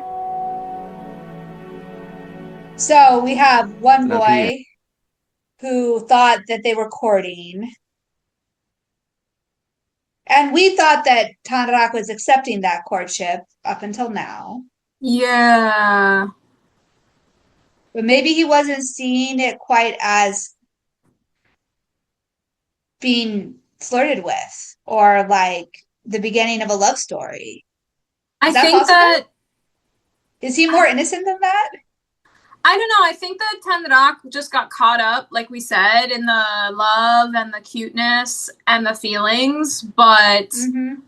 So we have one boy who thought that they were courting. And we thought that Tanrak was accepting that courtship up until now. Yeah. But maybe he wasn't seeing it quite as being flirted with or like the beginning of a love story. I Is that think possible? that Is he more innocent than that? I don't know. I think that Tanrak just got caught up, like we said, in the love and the cuteness and the feelings. But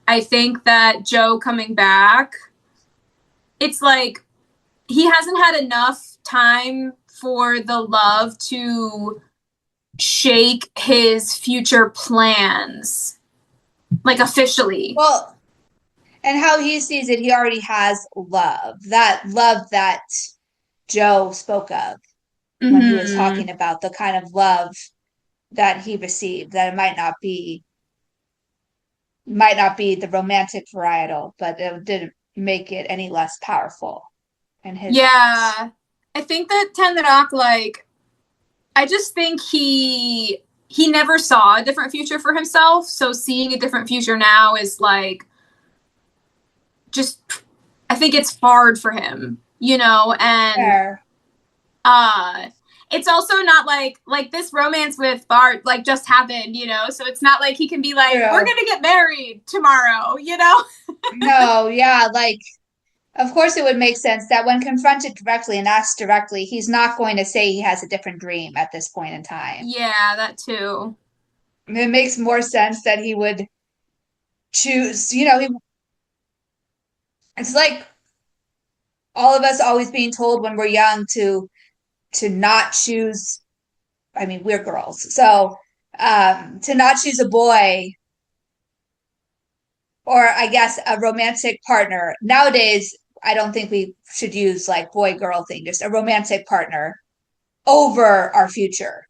I think that Joe coming back, it's like he hasn't had enough time for the love to shake his future plans, like officially. Well, and how he sees it, he already has love. That love that Joe spoke of when he was talking about the kind of love that he received, that it might not be the romantic varietal, but it didn't make it any less powerful in his eyes. I think that Tanrak, like, I just think he never saw a different future for himself, so seeing a different future now is like just I think it's hard for him, you know, and it's also not like this romance with Bart like just happened, you know, so it's not like he can be like, we're gonna get married tomorrow, you know. No, yeah, like of course it would make sense that when confronted directly and asked directly, he's not going to say he has a different dream at this point in time. Yeah, that too. It makes more sense that he would choose, you know, it's like all of us always being told when we're young to not choose. I mean, we're girls, so to not choose a boy or I guess a romantic partner. Nowadays, I don't think we should use like boy girl thing, just a romantic partner over our future.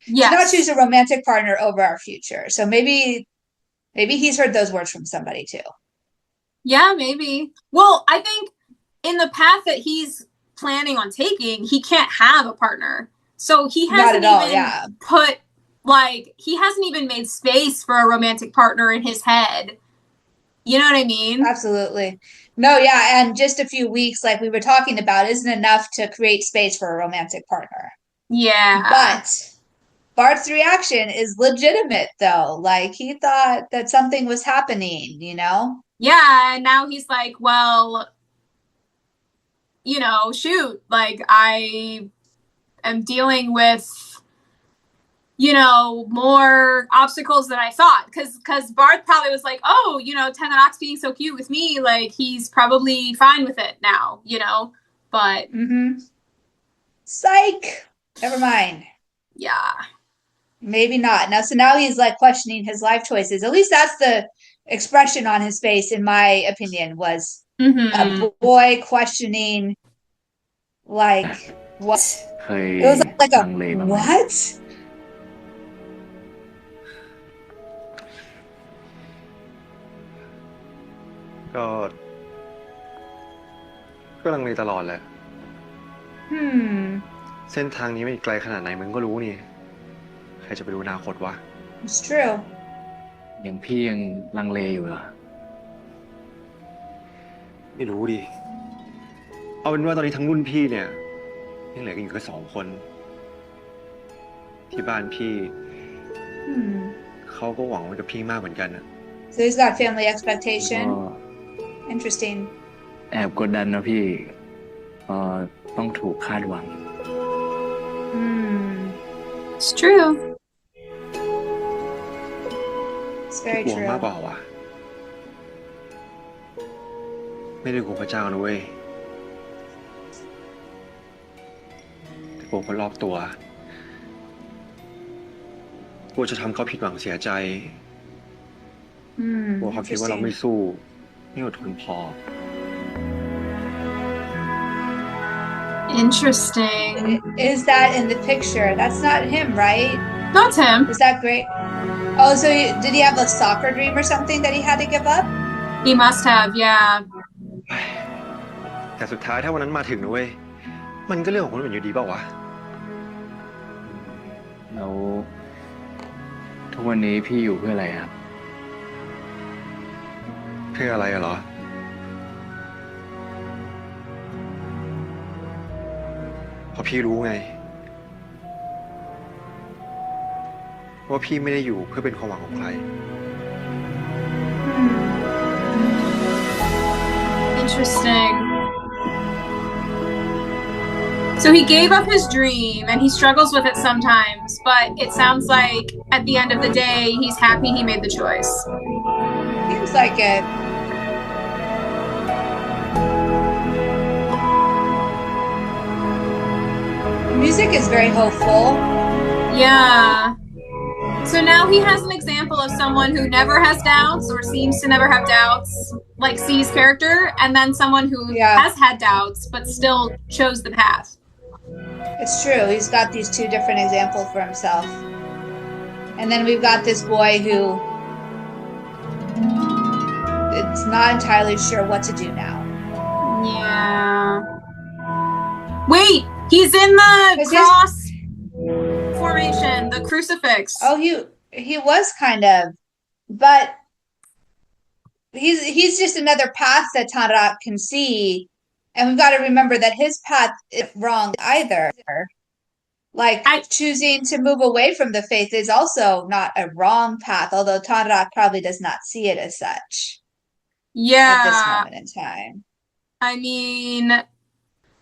Yes. To not choose a romantic partner over our future. So maybe he's heard those words from somebody too. Yeah, maybe. Well, I think in the path that he's planning on taking, he can't have a partner. So he hasn't even put Like, he hasn't even made space for a romantic partner in his head. You know what I mean? Absolutely. No, yeah, and just a few weeks, like we were talking about, isn't enough to create space for a romantic partner. Yeah. But Bart's reaction is legitimate, though. Like, he thought that something was happening, you know? Yeah, and now he's like, well, you know, shoot, like, I am dealing with, you know, more obstacles than I thought. Because Barth probably was like, oh, you know, Tenrock's being so cute with me, like, he's probably fine with it now, you know? But Psych! Never mind. Yeah. Maybe not. Now he's like questioning his life choices. At least that's the expression on his face, in my opinion, was a boy questioning, like, what? It was like a what? ก็ลังเลตลอดแหละ เส้นทางนี้ไม่ไกลขนาดไหนมึงก็รู้นี่ ใครจะไปรู้อนาคตวะ It's true. ยังพี่ยังลังเลอยู่เหรอ ไม่รู้ดิ เอาเป็นว่าตอนนี้ทั้งรุ่นพี่เนี่ยยังเหลือกันอยู่แค่2 คน ที่บ้านพี่เขาก็หวังไว้กับพี่มากเหมือนกันนะ So he's got family expectation. Interesting. แอบกดดันนะพี่ต้องถูกคาดหวัง It's true. It's very กลัว true. มากกว่าวะไม่ได้กลัวพระเจ้านะเว้ยแต่กลัวคนรอบตัวกลัวจะทำเขาผิดหวังเสียใจกลัวเขาคิดว่าเราไม่สู้ไม่อดทนพอ Interesting. Is that in the picture? That's not him, right? That's him. Is that great? Oh, so did he have a soccer dream or something that he had to give up? He must have, yeah. แต่สุดท้ายถ้าวันนั้นมาถึงนะเว้ยมันก็เรื่องของคนอื่นอยู่ดีเปล่าวะ แล้วทุกวันนี้พี่อยู่เพื่ออะไรครับ เพื่ออะไรเหรอ เพราะพี่รู้ไงว่าพี่ไม่ได้อยู่เพื่อเป็นความหวังของใคร Interesting. So he gave up his dream and he struggles with it sometimes, but it sounds like at the end of the day, he's happy he made the choice. Seems like it. Music is very hopeful. Yeah. So now he has an example of someone who never has doubts or seems to never have doubts, like C's character, and then someone who has had doubts but still chose the path. It's true. He's got these two different examples for himself. And then we've got this boy who is not entirely sure what to do now. Yeah. Wait, he's in the cross formation, the crucifix. Oh, he was kind of, but he's just another path that Tanrak can see, and we've got to remember that his path isn't wrong either. Like choosing to move away from the faith is also not a wrong path, although Tanrak probably does not see it as such. Yeah. At this moment in time. I mean,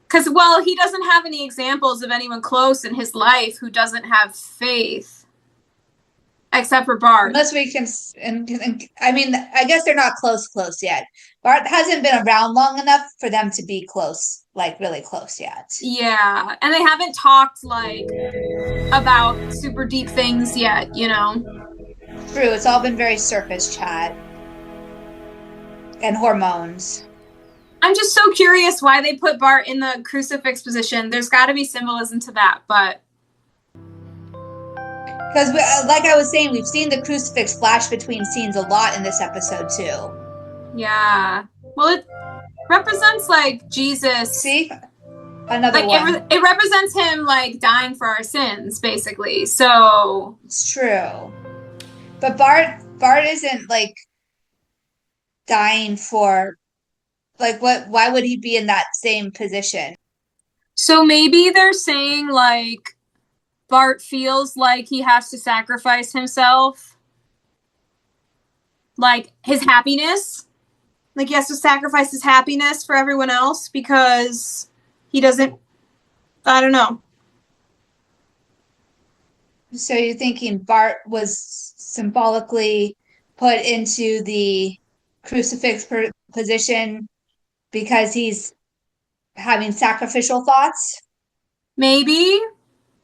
because, well, he doesn't have any examples of anyone close in his life who doesn't have faith. Except for Bart. Unless we can, I mean, I guess they're not close yet. Bart hasn't been around long enough for them to be close, like really close yet. Yeah, and they haven't talked, like, about super deep things yet, you know? True, it's all been very surface chat. And hormones. I'm just so curious why they put Bart in the crucifix position. There's got to be symbolism to that, but... Because, like I was saying, we've seen the crucifix flash between scenes a lot in this episode, too. Yeah. Well, it represents, like, Jesus. See? Another one. It represents him like dying for our sins, basically. So it's true. But Bart isn't like dying for like what why would he be in that same position? So maybe they're saying like Bart feels like he has to sacrifice himself. Like his happiness. Like he has to sacrifice his happiness for everyone else because he doesn't, I don't know. So you're thinking Bart was symbolically put into the crucifix position because he's having sacrificial thoughts? Maybe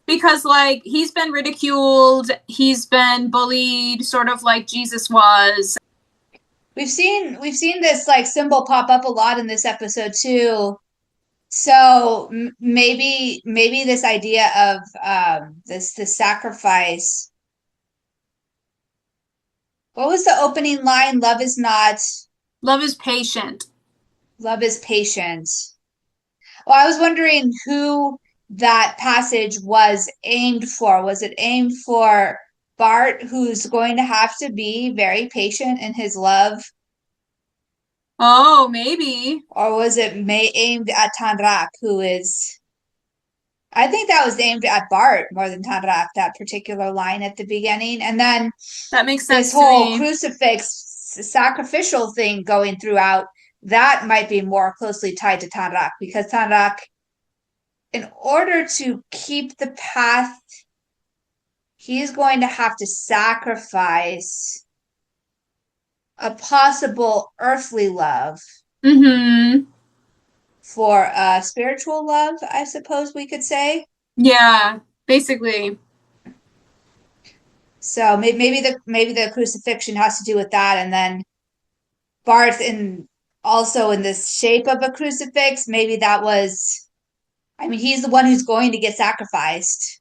because like he's been ridiculed, he's been bullied, sort of like Jesus was. We've seen this like symbol pop up a lot in this episode too. So maybe this idea of this sacrifice. What was the opening line? Love is patient. Love is patient. Well, I was wondering who that passage was aimed for. Was it aimed for Bart, who's going to have to be very patient in his love? Oh, maybe. Or was it aimed at Tanrak, who is... I think that was aimed at Bart more than Tanrak, that particular line at the beginning. And then that makes sense. This whole crucifix sacrificial thing going throughout, that might be more closely tied to Tanrak, because Tanrak, in order to keep the path, he's going to have to sacrifice a possible earthly love for a spiritual love, I suppose we could say. Yeah, basically. So maybe the crucifixion has to do with that, and then Bart also in this shape of a crucifix. Maybe that was, I mean, he's the one who's going to get sacrificed.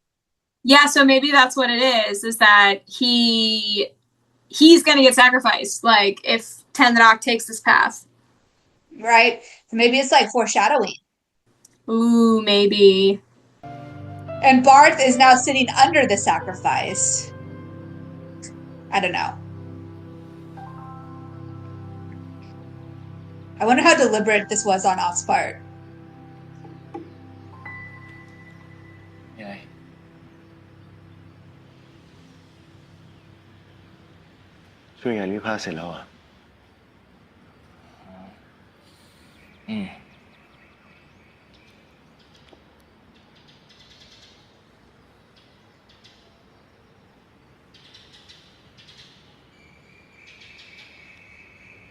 Yeah, so maybe that's what it is that he's going to get sacrificed, like if Tenrak takes this path. Right? So maybe it's like foreshadowing. Ooh, maybe. And Bart is now sitting under the sacrifice. I don't know. I wonder how deliberate this was on Off's part. Yeah. ช่วยงานวิพากษ์เสร็จแล้วอ่ะ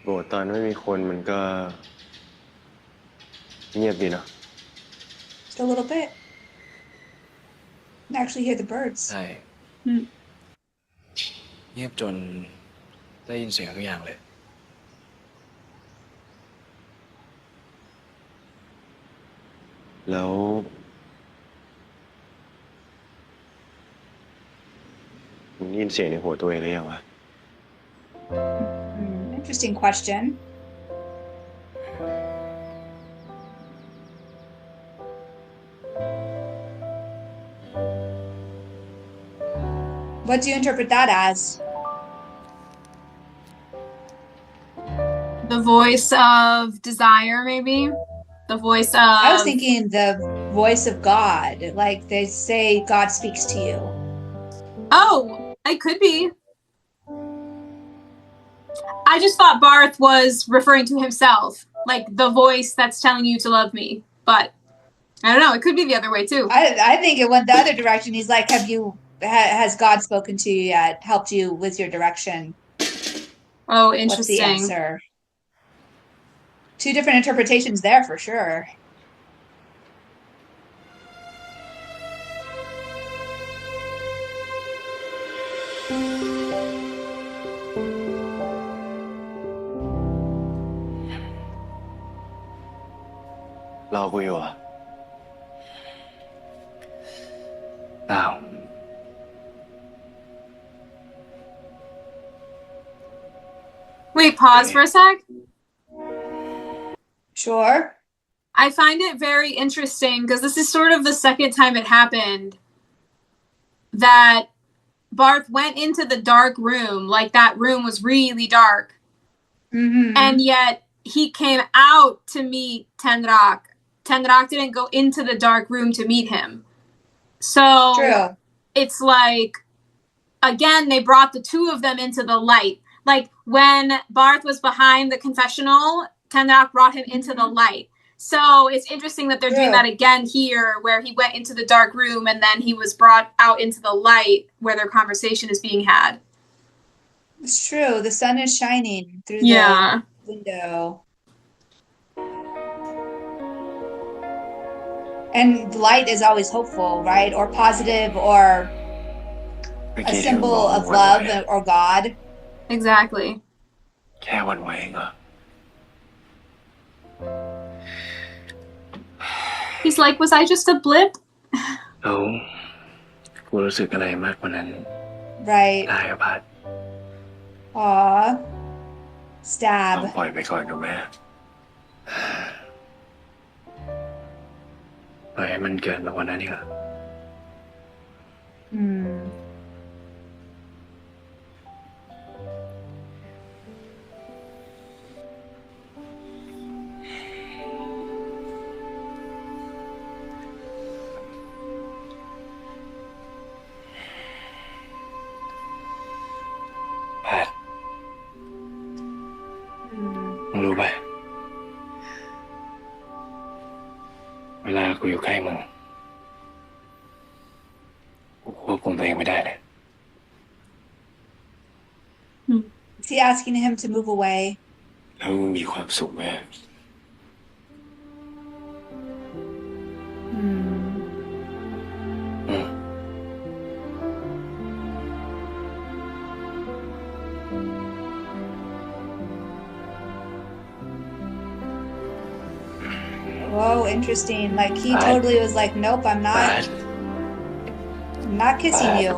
โบสถ์ตอนไม่มีคนมันก็เงียบดีเนาะ Just a little bit. You can actually hear the birds. ใช่เงียบจนได้ยินเสียงทุกอย่างเลย แล้วมึงได้ยินเสียงในหัวตัวเองหรือยังวะ Interesting question. What do you interpret that as? The voice of desire, maybe? The voice of... I was thinking the voice of God. Like they say God speaks to you. Oh, it could be. I just thought Barth was referring to himself. Like the voice that's telling you to love me. But I don't know. It could be the other way too. I think it went the other direction. He's like, has God spoken to you yet? Helped you with your direction? Oh, interesting. What's the answer? Two different interpretations there for sure. Wait, pause for a sec. Sure. I find it very interesting because this is sort of the second time it happened that Barth went into the dark room, like that room was really dark. And yet he came out to meet Tenrak. Tenrak didn't go into the dark room to meet him. So it's like, again, they brought the two of them into the light. Like when Barth was behind the confessional, Tenrak brought him into the light. So it's interesting that they're doing that again here, where he went into the dark room and then he was brought out into the light where their conversation is being had. It's true. The sun is shining through the window. And light is always hopeful, right? Or positive, or a symbol of love or God. Exactly. แค่วันไหวเองเหรอ He's like, was I just a blip? แล้วกูรู้สึกอะไรมากกว่านั้น Right. ได้อะพัด Aw. Stab. ต้องปล่อยไปก่อนกับแม่ ปล่อยให้มันเกินไปกว่านั้นอีกเหรอ พัดมึงรู้ป่ะเวลากูอยู่ใกล้มึงกูควบคุมตัวเองไม่ได้เลย Is he asking him to move away? แล้วมึงมีความสุขไหม Whoa, interesting. Like he totally was like, nope, I'm not kissing you.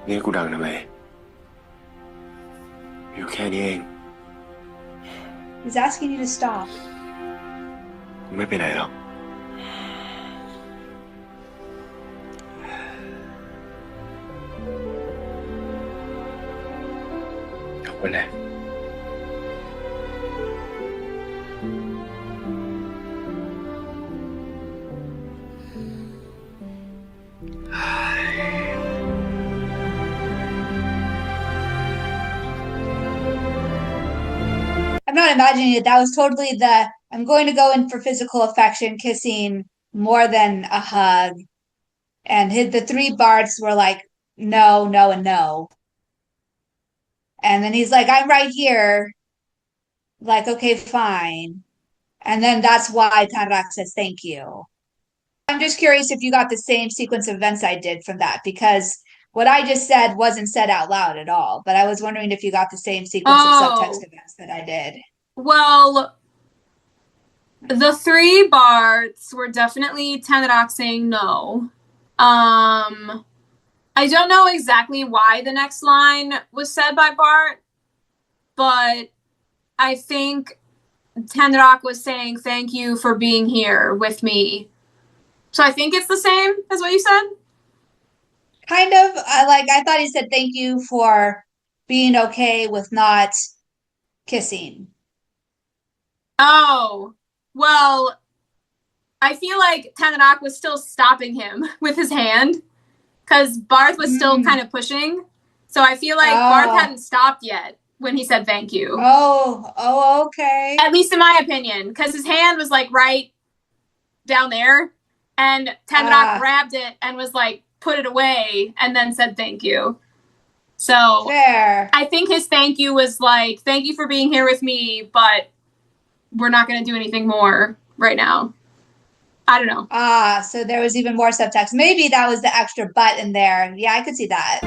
นี่กูดังทำไมอยู่แค่นี้เอง He's asking you to stop. กูไม่ไปไหนหรอก ขอบคุณนะ I'm not imagining it. That was totally I'm going to go in for physical affection, kissing more than a hug. And the three Barts were like, no, no, and no. And then he's like, I'm right here. Like, okay, fine. And then that's why Tanrak says thank you. I'm just curious if you got the same sequence of events I did from that, because what I just said wasn't said out loud at all. But I was wondering if you got the same sequence of subtext events that I did. Well, the three Barts were definitely Tanrak saying no. I don't know exactly why the next line was said by Bart, but I think Tanrak was saying thank you for being here with me. So I think it's the same as what you said. Kind of. I thought he said thank you for being okay with not kissing. Oh, well, I feel like Tanrak was still stopping him with his hand because Barth was still kind of pushing. So I feel like Barth hadn't stopped yet when he said thank you. Oh, okay. At least in my opinion, because his hand was like right down there and Tanrak grabbed it and was like, put it away and then said thank you. So fair. I think his thank you was like, thank you for being here with me, but we're not going to do anything more right now. I don't know. So there was even more subtext. Maybe that was the extra but in there. Yeah, I could see that.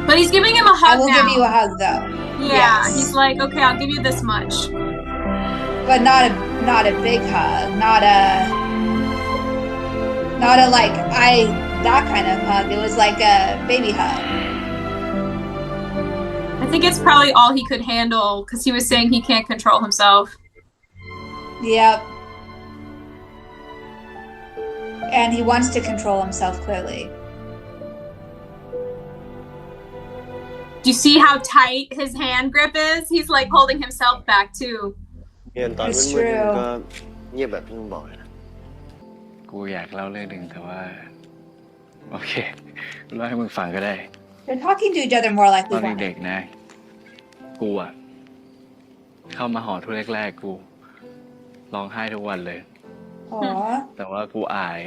But he's giving him a hug now. I will give you a hug, though. Yeah, yes. He's like, okay, I'll give you this much. But not a big hug. Not a like, that kind of hug. It was like a baby hug. I think it's probably all he could handle because he was saying he can't control himself. Yep. And he wants to control himself, clearly. Do you see how tight his hand grip is? He's like holding himself back too. เรียนตอนมืดๆก็เงียบแบบที่มึงบอกเลยนะ กูอยากเล่าเรื่องหนึ่งแต่ว่า โอเคเล่าให้มึงฟังก็ได้ They're talking to each other more like ต we อน want. เด็กๆนะ กูอะเข้ามาหอทุแรกๆกูร้องไห้ทุกวันเลย Aw. แต่ว่ากูอาย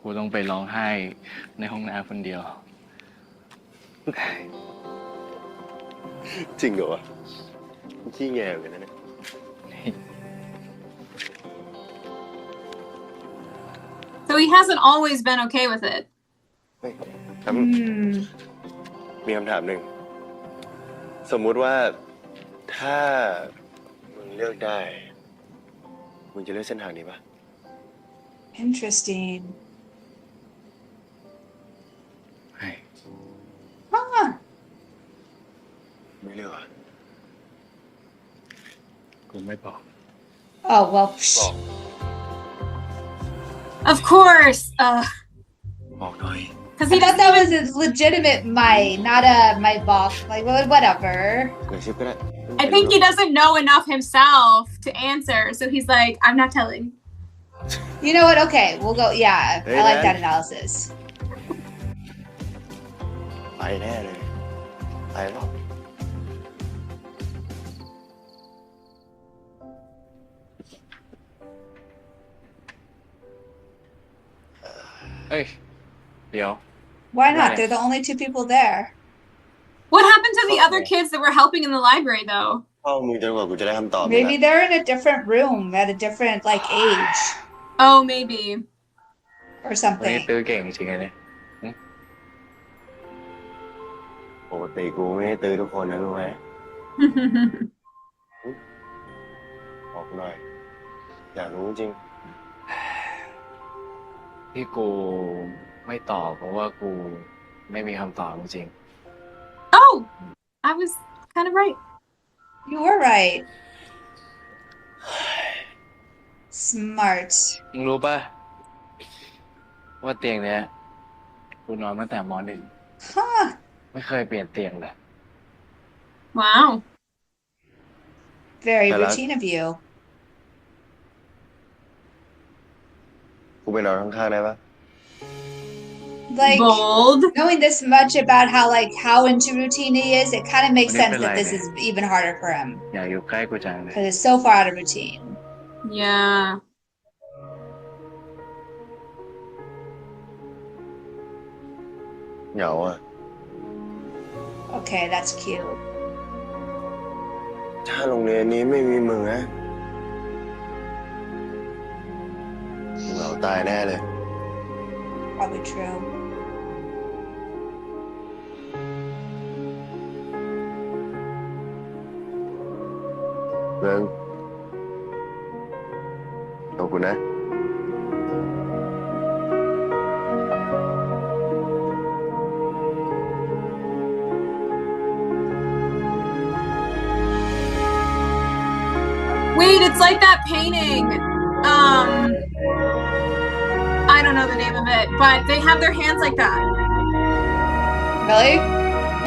กูต้องไปร้องไห้ในห้องน้ำคนเดียว จริงเหรอวะขี้แงเหมือนกันนะเนี่ย So he hasn't always been okay with it. เฮ้ย Hmm. มีคำถามหนึ่ง สมมุติว่าถ้ามึงเลือกได้ มึงจะเลือกเส้นทางนี้ปะ Interesting. เฮ้ย Huh. ไม่เลือกอ่ะ กูไม่บอก Oh, well. บอก Of course. บอกหน่อย Because I he thought doesn't that even, was a legitimate might, not a my box. Like, whatever. เกิดชิปก็ได้ I think he doesn't know enough himself to answer. So he's like, I'm not telling. You know what? Okay, we'll go. Yeah, Hey, I like man. that analysis. ไปแน่เลย ไปแล้ว เอ้ย เดี๋ยว Why not? Right. They're the only two people there. What happened to the other kids that were helping in the library, though? เข้ามึงจนกว่ากูจะได้คำตอบ Maybe they're in a different room at a different like age Oh, maybe. or วันนี้ something. ตื้อเก่งจริงๆเนี่ย ปกติกูไม่ให้ตื้อทุกคนนะรู้ไหมบอกหน่อย อยากรู้จริง ที่กูไม่ตอบเพราะว่ากูไม่มีคำตอบจริง Oh, I was kind of right. You were right. Smart. ๆมึงรู้ป่ะว่าเตียงเนี้ยกูนอนตั้งแต่ม.1 Huh. ไม่เคยเปลี่ยนเตียงเลย Wow. Very Hello. routine of you. กูไปนอนข้างๆได้ปะ Like Bold. knowing this much about how into routine he is, it kind of makes What do you sense that feel this like? is even harder for him อยากอยู่ใกล้กูจังเลย because it's so far out of routine. Yeah. เหงาอ่ะ Okay, that's cute. ถ้าโรงเรียนนี้ไม่มีมึงนะกูเหงาตายแน่เลย Probably true. มึงขอบคุณนะ Wait, it's like that painting. I don't know the name of it, but they have their hands like that. Really?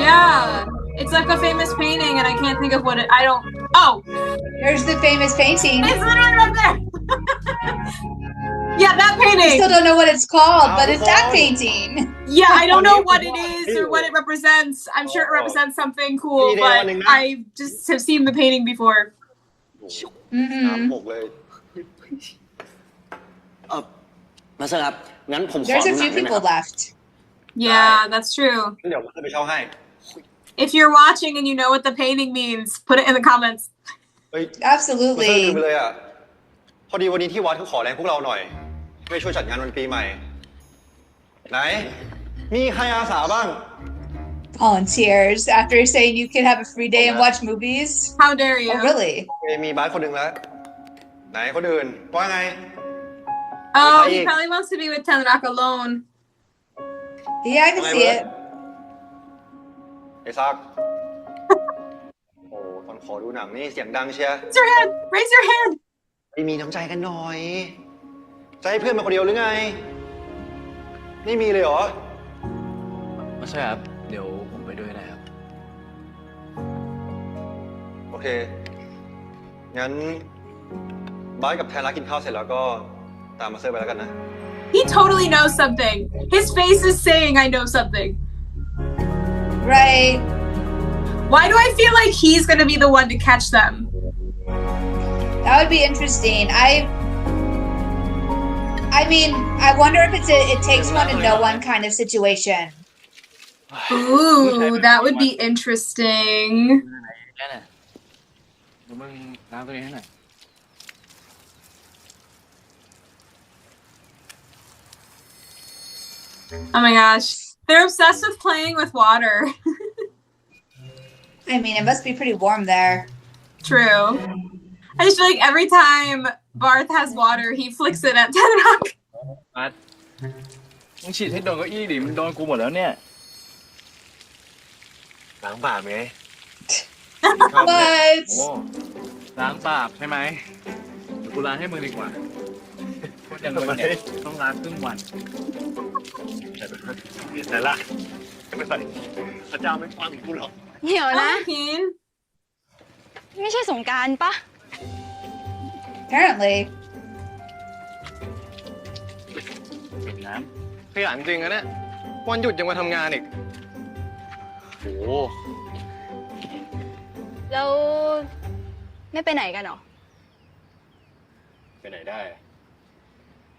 Yeah. It's like a famous painting, and I can't think of what it. I don't. Oh, There's the famous painting. it's literally right there. Yeah, that I painting. still don't know what it's called, but it's that painting. Yeah, I don't know what it is or what it represents. I'm sure it represents something cool, but I just have seen the painting before. น้ำหกเลย มาสครับ งั้นผมขอ There's ดู a หนั few งได้ไหมค people รับ left. Yeah, that's true. เดี๋ยวมันจะไปเช่าให้ If you're watching and you know what the painting means, put it in the comments. เฮ้ยมาเซอร์ลืม Absolutely. ไปเลยอ่ะ พอดีวันนี้ที่วัดเขาขอแรงพวกเราหน่อยให้ช่วยจัดงานวันปีใหม่ ไหน มีใครอาสาบ้าง Volunteers after saying you could have a free day and watch movies. How dare you? Oh, really? มีบาสคนหนึ่งแล้ว ไหนคนอื่นว่าไง Oh, he probably wants to be with Tenrak alone. Yeah, I can see it. ไอ้ซัก ขอดูหนังนี่เสียงดังเชียร์ Raise your hand. Raise your hand. ไม่มีน้ำใจกันหน่อยจะให้เพื่อนมาคนเดียวหรือไง ไม่มีเลยเหรอ ไม่ใช่ครับ เดี๋ยวผมไปด้วยนะครับ โอเค งั้นบาสกับแทนรักกินข้าวเสร็จแล้วก็ตามมาเซอร์ไปแล้วกันนะ He totally knows something. His face is saying I know something. Right. Why do I feel like he's gonna be the one to catch them? That would be interesting. I mean, I wonder if it's a it takes one to know one kind of situation. Ooh, that would be interesting. แค่น่ะดูมึงล้างตัวเองให้หน่อย Oh my gosh. They're obsessed with playing with water. I mean, it must be pretty warm there. True. I just feel like every time Barth has water, he flicks it at Tenrock. บัสมึงฉีดให้โดนเก้าอี้ดิ มันโดนกูหมดแล้วเนี่ย ล้างบาปไง But โอ้ล้างบาปใช่ไหมเดี๋ยวกูล้างให้มึงดีกว่าพวกอย่างมึงเนี่ยต้องล้างครึ่งวัน แต่ละไม่ใส่พระเจ้าไม่ฟังกูหรอก เดี๋ยวนะ Oh, Keen. ไม่ใช่สงกรานต์ปะ apparently, น้ ขยันจริงนะเนี่ย วันหยุดยังมาทำงานอีก โอ้โห แล้วไม่ไปไหนกันหรอ ไปไหนได้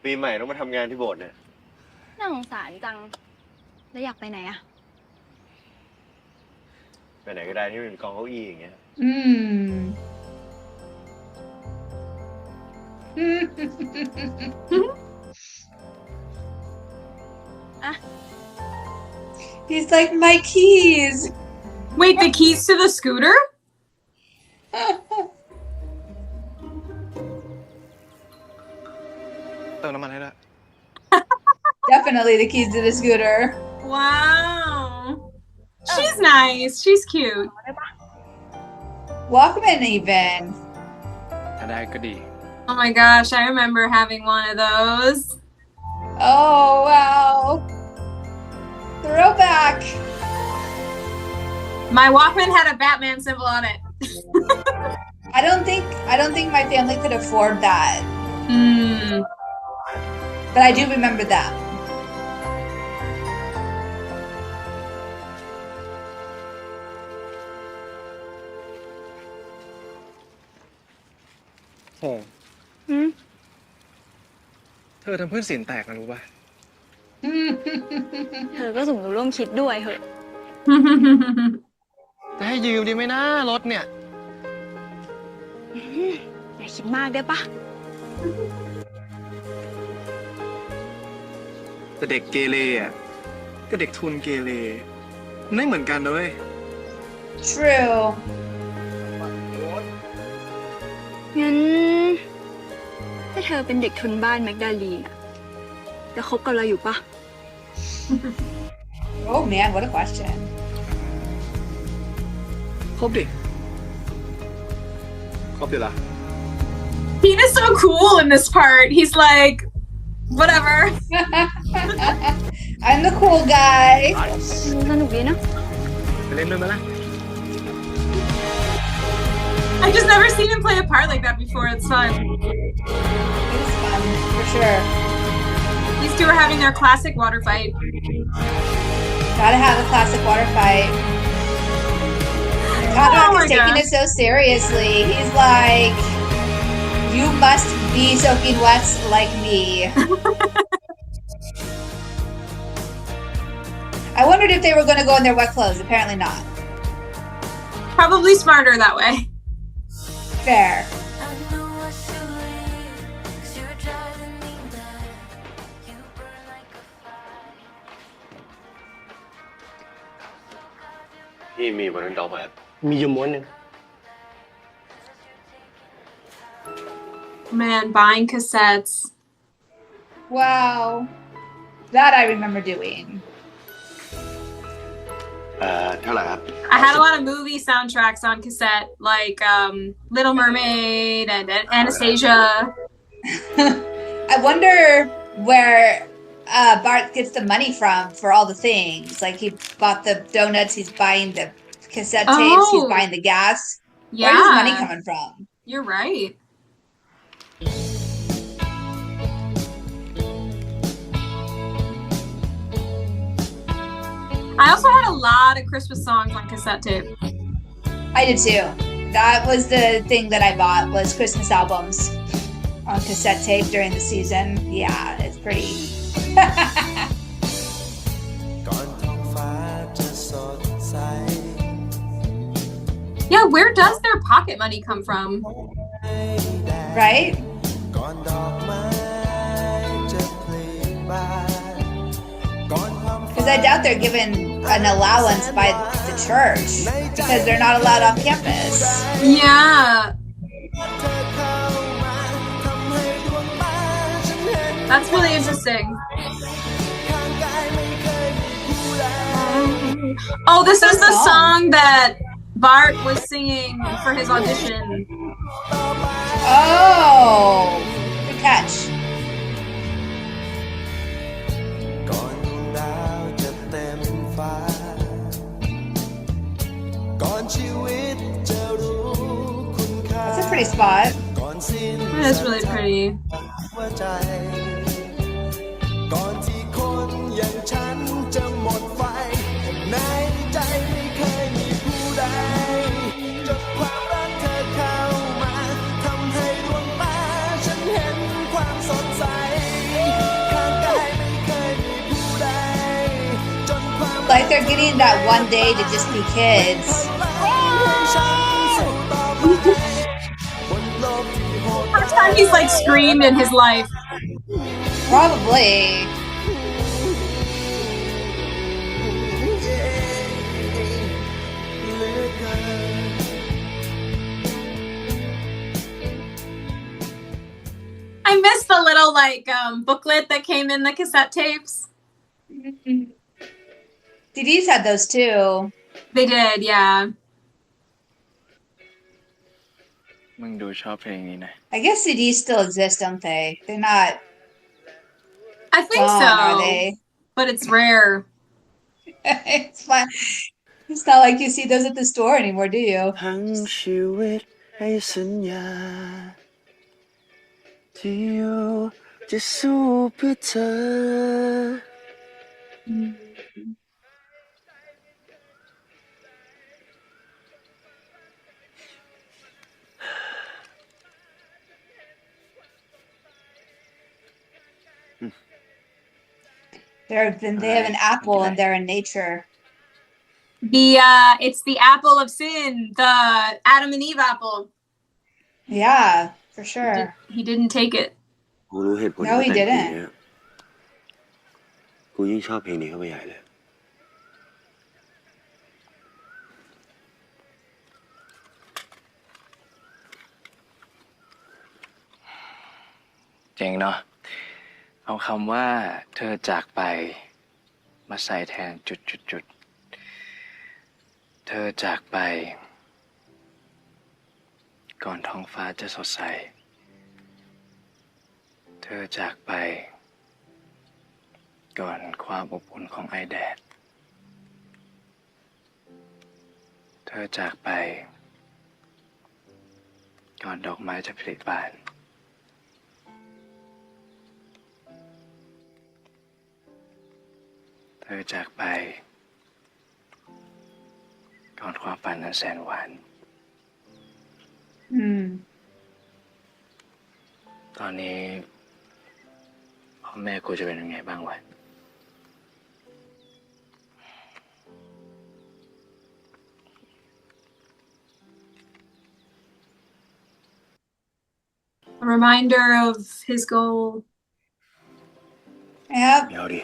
ปีใหม่ต้องมาทำงานที่โบสถ์เนี่ย น่าสงสารจัง แล้วอยากไปไหนอะ ไปไหนก็ได้ที่เป็นกองเก้าอี้อย่างเงี้ย he's like my keys. Wait, the keys to the scooter? เติมน้ำมันให้ด้วย Definitely the keys to the scooter. Wow. She's nice. She's cute. Walkman even. ถ้าได้ก็ดี Oh my gosh, I remember having one of those. Oh wow. Throwback. My Walkman had a Batman symbol on it. I don't think my family could afford that. But I do remember that. โอ้เธอทำเพื่อนเสียงแตกนะรู้ป่ะ เธอก็สมรู้ร่วมคิดด้วยเหอะ จะให้ยืมดีไหมนะรถเนี่ย อย่าคิดมากได้ปะ แต่เด็กเกเรอ่ะก็เด็กทุนเกเรไม่เหมือนกันเลย True. งั้นถ้าเธอเป็นเด็กทุนบ้านแมกดาลีนอะจะคบกับเราอยู่ปะ Oh man, what a question. ครบดิ ครบดิล่ะ Keen is so cool in this part. He's like, whatever. I'm the cool guy. สนุกดีเนอะ ไปเล่นด้วยไหมล่ะ I just never seen him play a part like that before. It's fun. It's fun, for sure. These two are having their classic water fight. Gotta have a classic water fight. Conrad is taking it so seriously. He's like, you must be soaking wet like me. I wondered if they were going to go in their wet clothes. Apparently not. Probably smarter that way. Fair. พี่มีบนนั้นดอกแบบมีอยู่ม้วนหนึ่ง Man, buying cassettes. Wow. That I remember doing. เท่าไหร่ครับ I had a lot of movie soundtracks on cassette, like Little Mermaid and Anastasia. I wonder where Bart gets the money from for all the things. Like he bought the donuts, he's buying the cassette tapes, he's buying the gas. Yeah. Where's his money coming from? You're right. I also had a lot of Christmas songs on cassette tape. I did too. That was the thing that I bought was Christmas albums on cassette tape during the season. Yeah, it's pretty. Yeah, where does their pocket money come from? Right? Because I doubt they're given an allowance by the church because they're not allowed off campus. Yeah. That's really interesting. Oh, this is the song that Bart was singing for his audition. Oh, good catch. That's a pretty spot. That is really pretty. Like they're getting that one day to just be kids. First time he's like screamed in his life. Probably. I missed the little like booklet that came in the cassette tapes. CDs had those too. They did, yeah. I guess CDs still exist, don't they? They're not. I think gone, so. Are they? But it's rare. It's fun. It's not like you see those at the store anymore, do you? จะสู้เพื่อเธอ They have an apple and they're in nature. It's the apple of sin, the Adam and Eve apple. Yeah, for sure. He didn't take it. No, he didn't. กูยิ่งชอบเพลงนี้เข้าไปใหญ่เลย เจ๋งเนาะเอาคำว่าเธอจากไปมาใส่แทนจุดเธอจากไปก่อนท้องฟ้าจะสดใสเธอจากไปก่อนความอบอุ่นของไอแดดเธอจากไปก่อนดอกไม้จะผลิบานเธอจากไปก่อนความฝันอันแสนหวานตอนนี้พ่อแม่กูจะเป็นยังไงบ้างวะ A reminder of his goal. Yep. เดี๋ยวดิ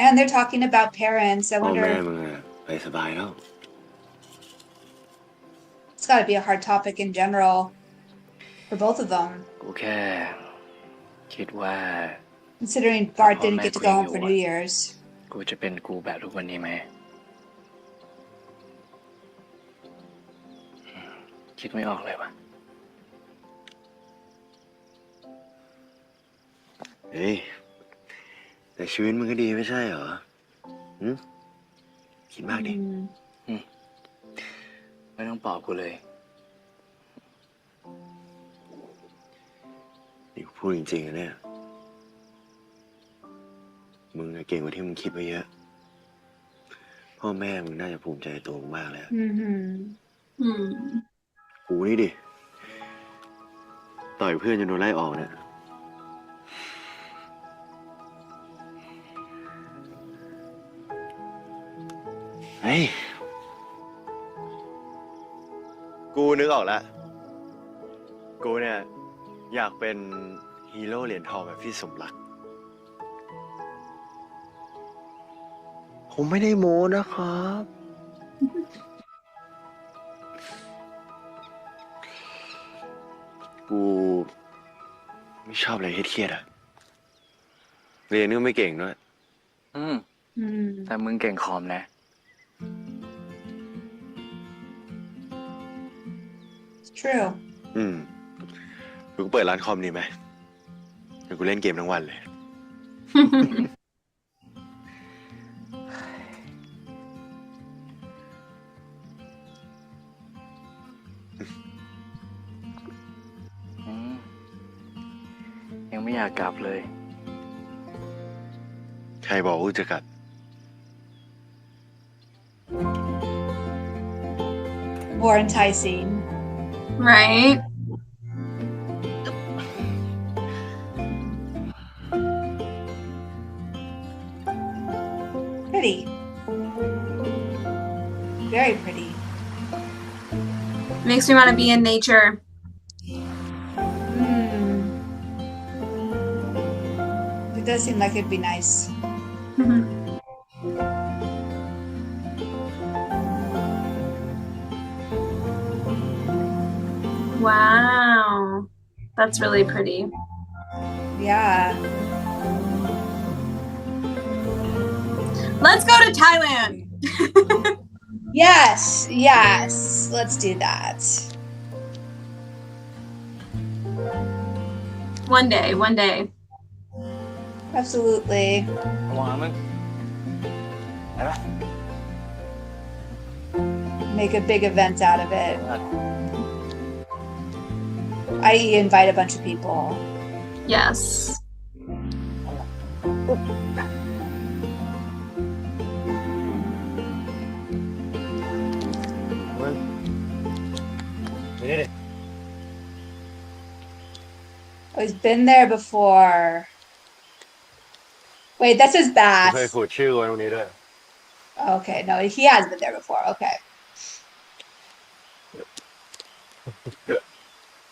And they're talking about parents. I พ่อ wonder. แม่มึงอะไปสบายแล้ว It's got to be a hard topic in general for both of them. กูแค่คิดว่า Considering Bart didn't get to go home for New Year's. กูจะเป็นกูแบบทุกวันนี้ไหม คิดไม่ออกเลยวะ เฮ้ย แต่ชีวิตมันก็ดีไม่ใช่เหรอคิดมากดิ ไม่ต้องปลอบกูเลย นี่กูพูดจริงๆนะเนี่ย มึงเก่งกว่าที่มึงคิดไว้เยอะ พ่อแม่มึงน่าจะภูมิใจในตัวมึงมากเลย กูนี่ดิ ต่อยเพื่อนจนโดนไล่ออกเนี่ย เฮ้ย กูนึกออกแล้ว กูเนี่ยอยากเป็นฮีโร่เหรียญทองแบบพี่สมรัก ผมไม่ได้โม้นะครับ กูไม่ชอบอะไรเครียดๆอะเรียนก็ไม่เก่งด้วย แต่มึงเก่งคอมนะ True กูเปิดร้านคอมดีไหมเดี๋ยวกูเล่นเกมทั้งวันเลย ยังไม่อยากกลับเลย ใครบอกว่าจะกลับ more enticing right pretty very pretty makes me want to be in nature it does seem like it'd be nice Wow, that's really pretty. Yeah. Let's go to Thailand. Yes, let's do that. One day. Absolutely. Make a big event out of it. I.e. invite a bunch of people. Yes. Oh, he's been there before. Wait, that's his bath. เคยขูดชื่อไว้ตรงนี้ด้วย Okay, no, he has been there before. Okay.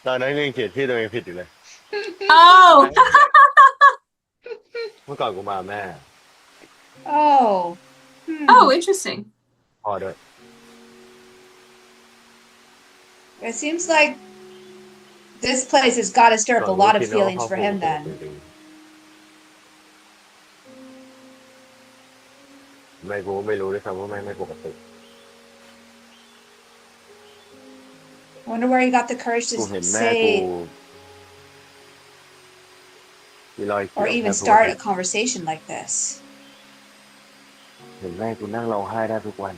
ตอนนั้นยังเขียนชื่อตัวเองผิดอยู่เลย Oh. เมื่อก่อนกูมาแม่ Oh. Oh, interesting. พ่อด้วย It seems like this place has got to stir up a lot of feelings for him then. ไม่กูไม่รู้ด้วยซ้ำว่าแม่ไม่ปกติ I wonder where he got the courage to กูเห็นแม่กู say มีรอยเขียว or even start a conversation like this. เห็นแม่กูนั่งร้องไห้ได้ทุกวัน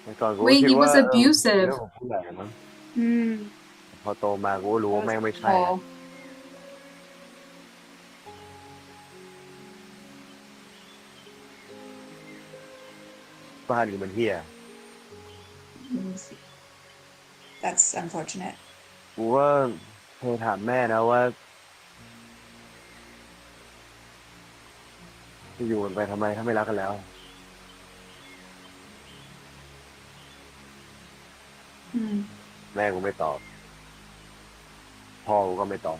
แต่ก่อนกูก็ Wait, คิด he ว่า was abusive. เรื่องของผู้ใหญ่มั้ง Hmm. พอโตมากูก็รู้ว่าแม่งไม่ใช่ Oh. บ้านกูมันเฮีย That's unfortunate. กูว่าเคยถามแม่นะว่าจะอยู่กันไปทำไมถ้าไม่รักกันแล้ว แม่กูไม่ตอบ พ่อกูก็ไม่ตอบ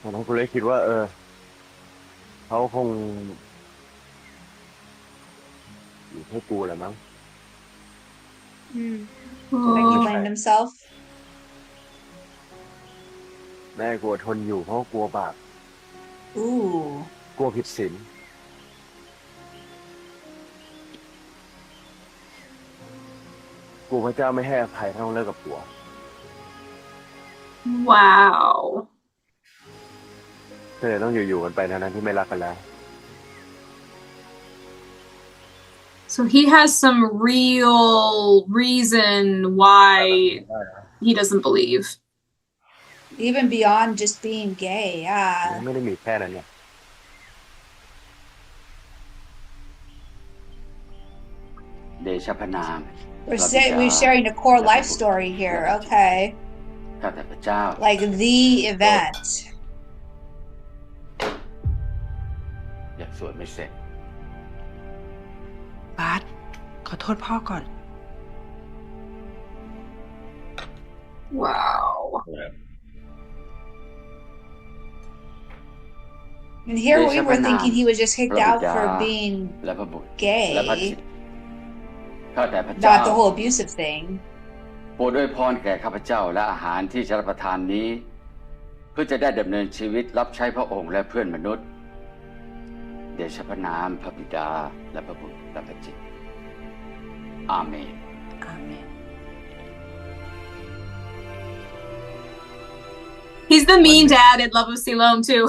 ตอนนั้นกูเลยคิดว่า เขาคงอยู่ให้กูแหละมั้ง Like he blamed himself. แม่กลัวทนอยู่เพราะกลัวบาป Ooh. กลัวผิดศีล กูพระเจ้าไม่ให้อภัยถ้าต้องเลิกกับผัว Wow. เธอต้องอยู่ๆกันไปทั้งที่ไม่รักกันแล้ว So he has some real reason why he doesn't believe. Even beyond just being gay, yeah. ไม่ได้มีแค่นั้นเนี่ย เดชะพระนาม We're sharing a core life story here, okay. ข้าแต่พระเจ้า Like the event. ยังสวดไม่เสร็จ บาสขอโทษพ่อก่อน Wow. And here we were thinking he was just kicked out for being และพระบุตร gay, และพระจิตข้าแต่พระเจ้า not the whole abusive thing. โปรดด้วยพรแก่ข้าพเจ้าและอาหารที่จะรับประทานนี้ เพื่อจะได้ดำเนินชีวิตรับใช้พระองค์และเพื่อนมนุษย์ เดชะพระนามพระบิดาและพระบุตรและพระจิตอาเมน He's the mean dad in Love of Siloam too.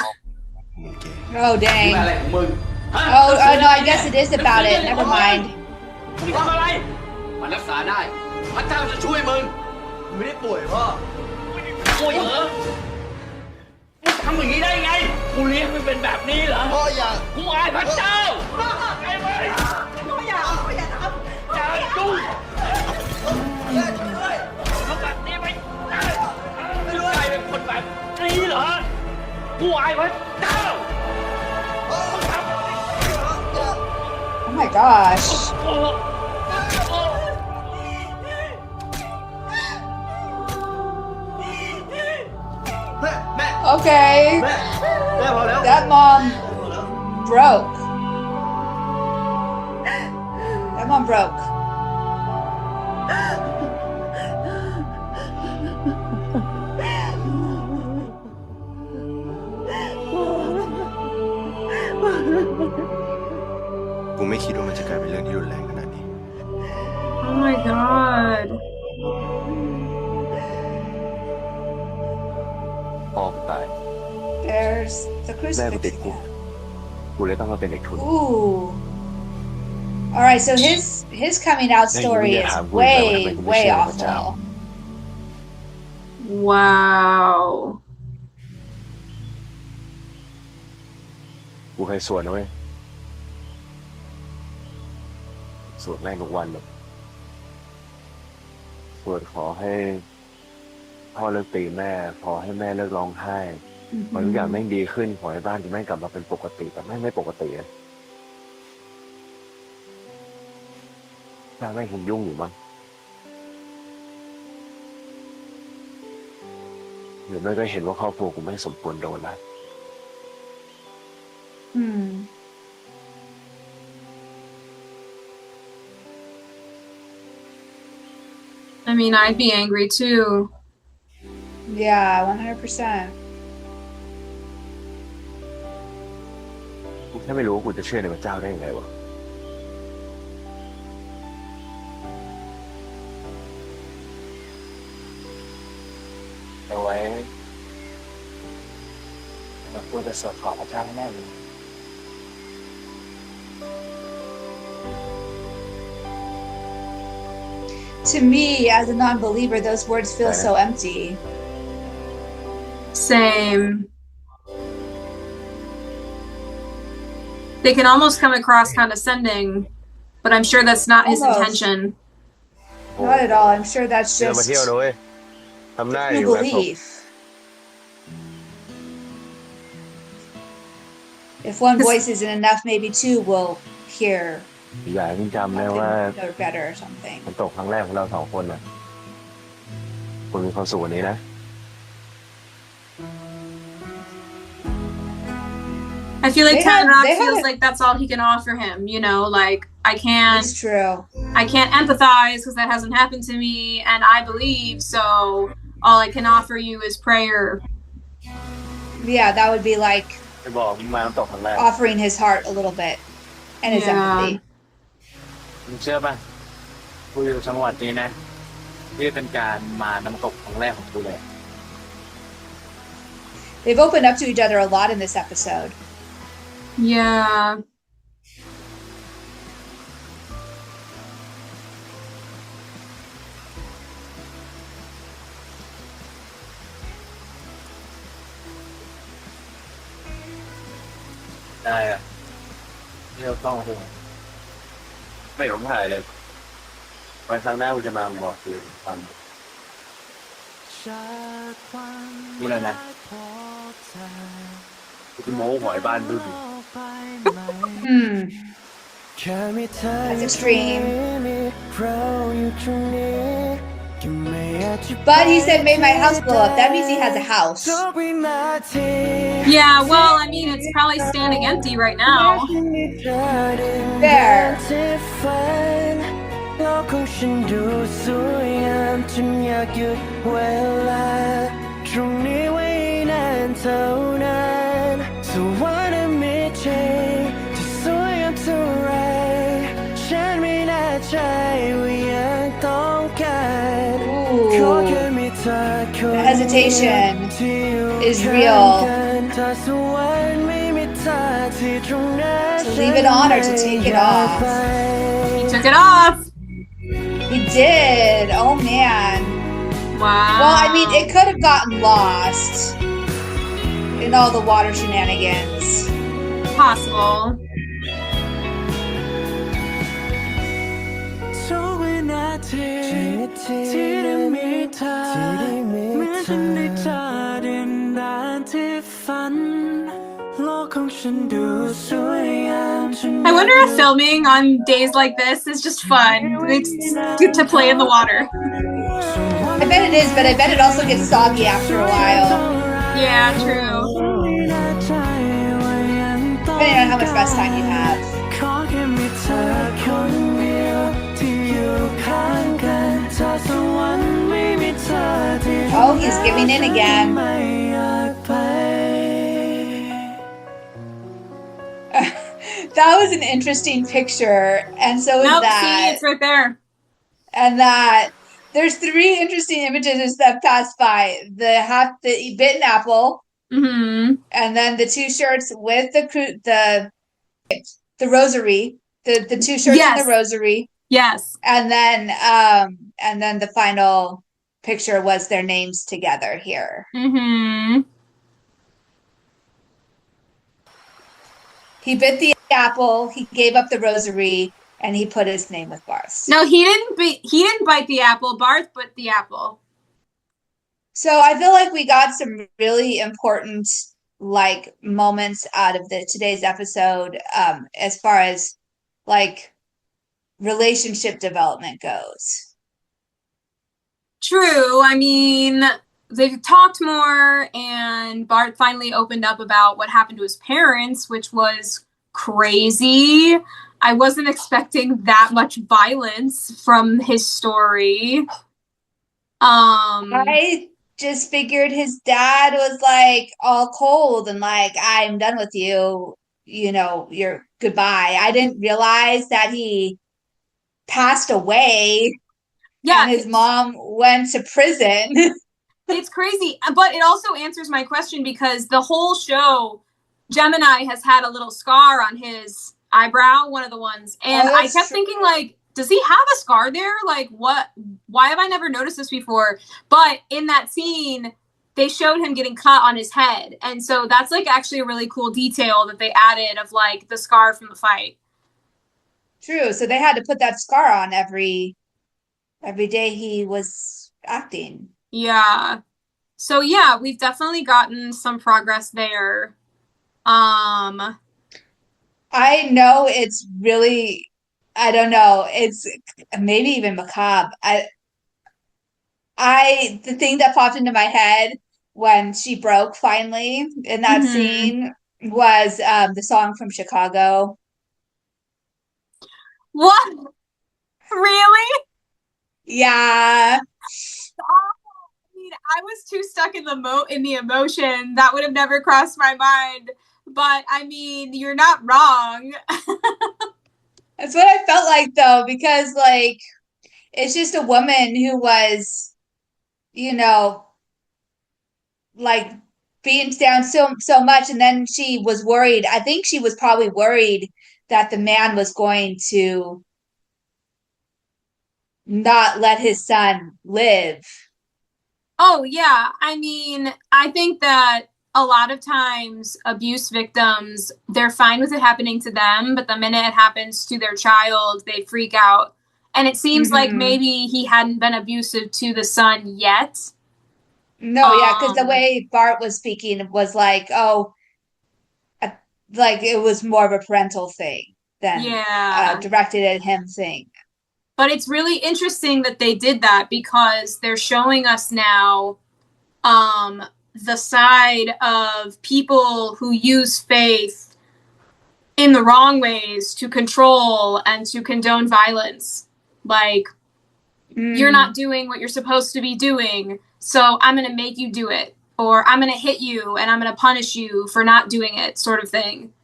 Oh dang. Oh no, I guess it is about it. Never mind. ทำอะไรมันรักษาได้พระเจ้าจะช่วยมึงไม่ได้ป่วยพ่อป่วยเหรอมึงทำอย่างนี้ได้ไงกูเลี้ยงมันเป็นแบบนี้เหรอพ่ออย่ากูอายพระเจ้าไอ้เว้ยพ่ออย่าทำอย่ายุ่งทำแบบนี้ไม่ได้ลูกชายเป็นคนแบบนี้เหรอกูอายพระเจ้า Oh my gosh. Okay. That mom broke. That mom broke. กูไม่คิดว่ามันจะกลายเป็นเรื่องที่รุนแรงขนาดนี้ Oh my god. พ่อกูตาย There's the แม่กูติด crucifix. คุกกูเลยต้องมาเป็นเด็กทุน Ooh. All right, so his coming out story is way awful. Wow. กูเคยสวดนะเว้ยสวดแม่งทุกวันเลยสวดขอให้พ่อเลิกตีแม่ขอให้แม่เลิกร้องไห้ขอทุกอย่างแม่งดีขึ้นขอให้บ้านกูแม่งกลับมาเป็นปกติแต่แม่งไม่ปกติอะแม่งคงยุ่งอยู่มั้งหรือไม่ก็เห็นว่าครอบครัวกูไม่สมควรโดนแล้ว Hmm. I mean, I'd be angry too. Yeah, 100%. กูแค่ไม่รู้ว่ากูจะเชื่อในพระเจ้าได้ยังไงวะเอาไว้เราควรจะสวดขอพระเจ้าแน่เลย To me, as a non-believer, those words feel so empty. Same. They can almost come across condescending, but I'm sure that's not his Almost. intention. Not at all. I'm sure that's เดินมา just เที่ยวนะเว้ยทำหน้าอ true ยู่แบบ belief. If one voice isn't enough, maybe two will hear อย่าให้มึงจำนะว่า something better or something. มันตกครั้งแรกของเราสองคนน่ะคุณมีความสุขวันนี้นะ I feel like They had- Tanrock they had feels a- like that's all he can offer him, you know, like It's true. I can't empathize because that hasn't happened to me and I believe, so all I can offer you is prayer. Yeah, that would be like ไปบอกมึงมาน้ำตกครั้งแรก offering his heart a little bit and his Yeah. empathy. มึงเชื่อป่ะกูอยู่จังหวัดนี้นะ นี่เป็นการมาน้ำตกครั้งแรกของกูเลย They've opened up to each other a lot in this episode. Yeah. Đây à. Yêu con hùng. ไม่ผมถ่ายเลยวันครั้งหน้ากูจะมาบอกคือฟัง กูเลยนะ กูโม้หอยบ้านดูดิ That's extreme. But he said, made my house blow up. That means he has a house. Yeah, well, I mean, it's probably standing empty right now. There. The hesitation is real. To leave it on or to take it off? He took it off. He did. Oh man. Wow. Well, I mean, it could have gotten lost in all the water shenanigans. Possible. I wonder if filming on days like this is just fun. It's good to play in the water. I bet it is, but I bet it also gets soggy after a while. Yeah, true. Depending on how much rest time you have. Oh, he's giving in again. That was an interesting picture, and so is that. See, it's right there. And that there's 3 interesting images that passed by: the bitten apple, and then the 2 shirts with the rosary, the 2 shirts in the rosary. Yes. And then the final picture was their names together here. He bit the apple, he gave up the rosary, and he put his name with Barth. No, he didn't bite the apple. Barth bit the apple. So I feel like we got some really important like moments out of today's episode, as far as like relationship development goes. True. I mean, they talked more, and Bart finally opened up about what happened to his parents, which was crazy. I wasn't expecting that much violence from his story. I just figured his dad was like all cold and like, I'm done with you, you know, you're goodbye. I didn't realize that he passed away. Yeah, and his mom went to prison. It's crazy, but it also answers my question, because the whole show, Gemini has had a little scar on his eyebrow, one of the ones, and I kept thinking, like, does he have a scar there? Like, what? Why have I never noticed this before? But in that scene, they showed him getting cut on his head, and so that's like actually a really cool detail that they added of like the scar from the fight. True. So they had to put that scar on every day he was acting. Yeah. So yeah, we've definitely gotten some progress there. I know it's really, I don't know, it's maybe even macabre. The thing that popped into my head when she broke finally in that scene was the song from Chicago. What? Really? Yeah. I mean, I was too stuck in the emotion. That would have never crossed my mind. But I mean, you're not wrong. That's what I felt like, though, because like it's just a woman who was, you know, like being down so much, and then she was worried. I think she was probably worried that the man was going to not let his son live. Oh, yeah. I mean, I think that a lot of times abuse victims, they're fine with it happening to them, but the minute it happens to their child, they freak out. And it seems like maybe he hadn't been abusive to the son yet. No, yeah, because the way Bart was speaking was like, oh, like it was more of a parental thing than directed at him thing. But it's really interesting that they did that because they're showing us now the side of people who use faith in the wrong ways to control and to condone violence. Like, you're not doing what you're supposed to be doing, so I'm going to make you do it. Or I'm going to hit you and I'm going to punish you for not doing it, sort of thing.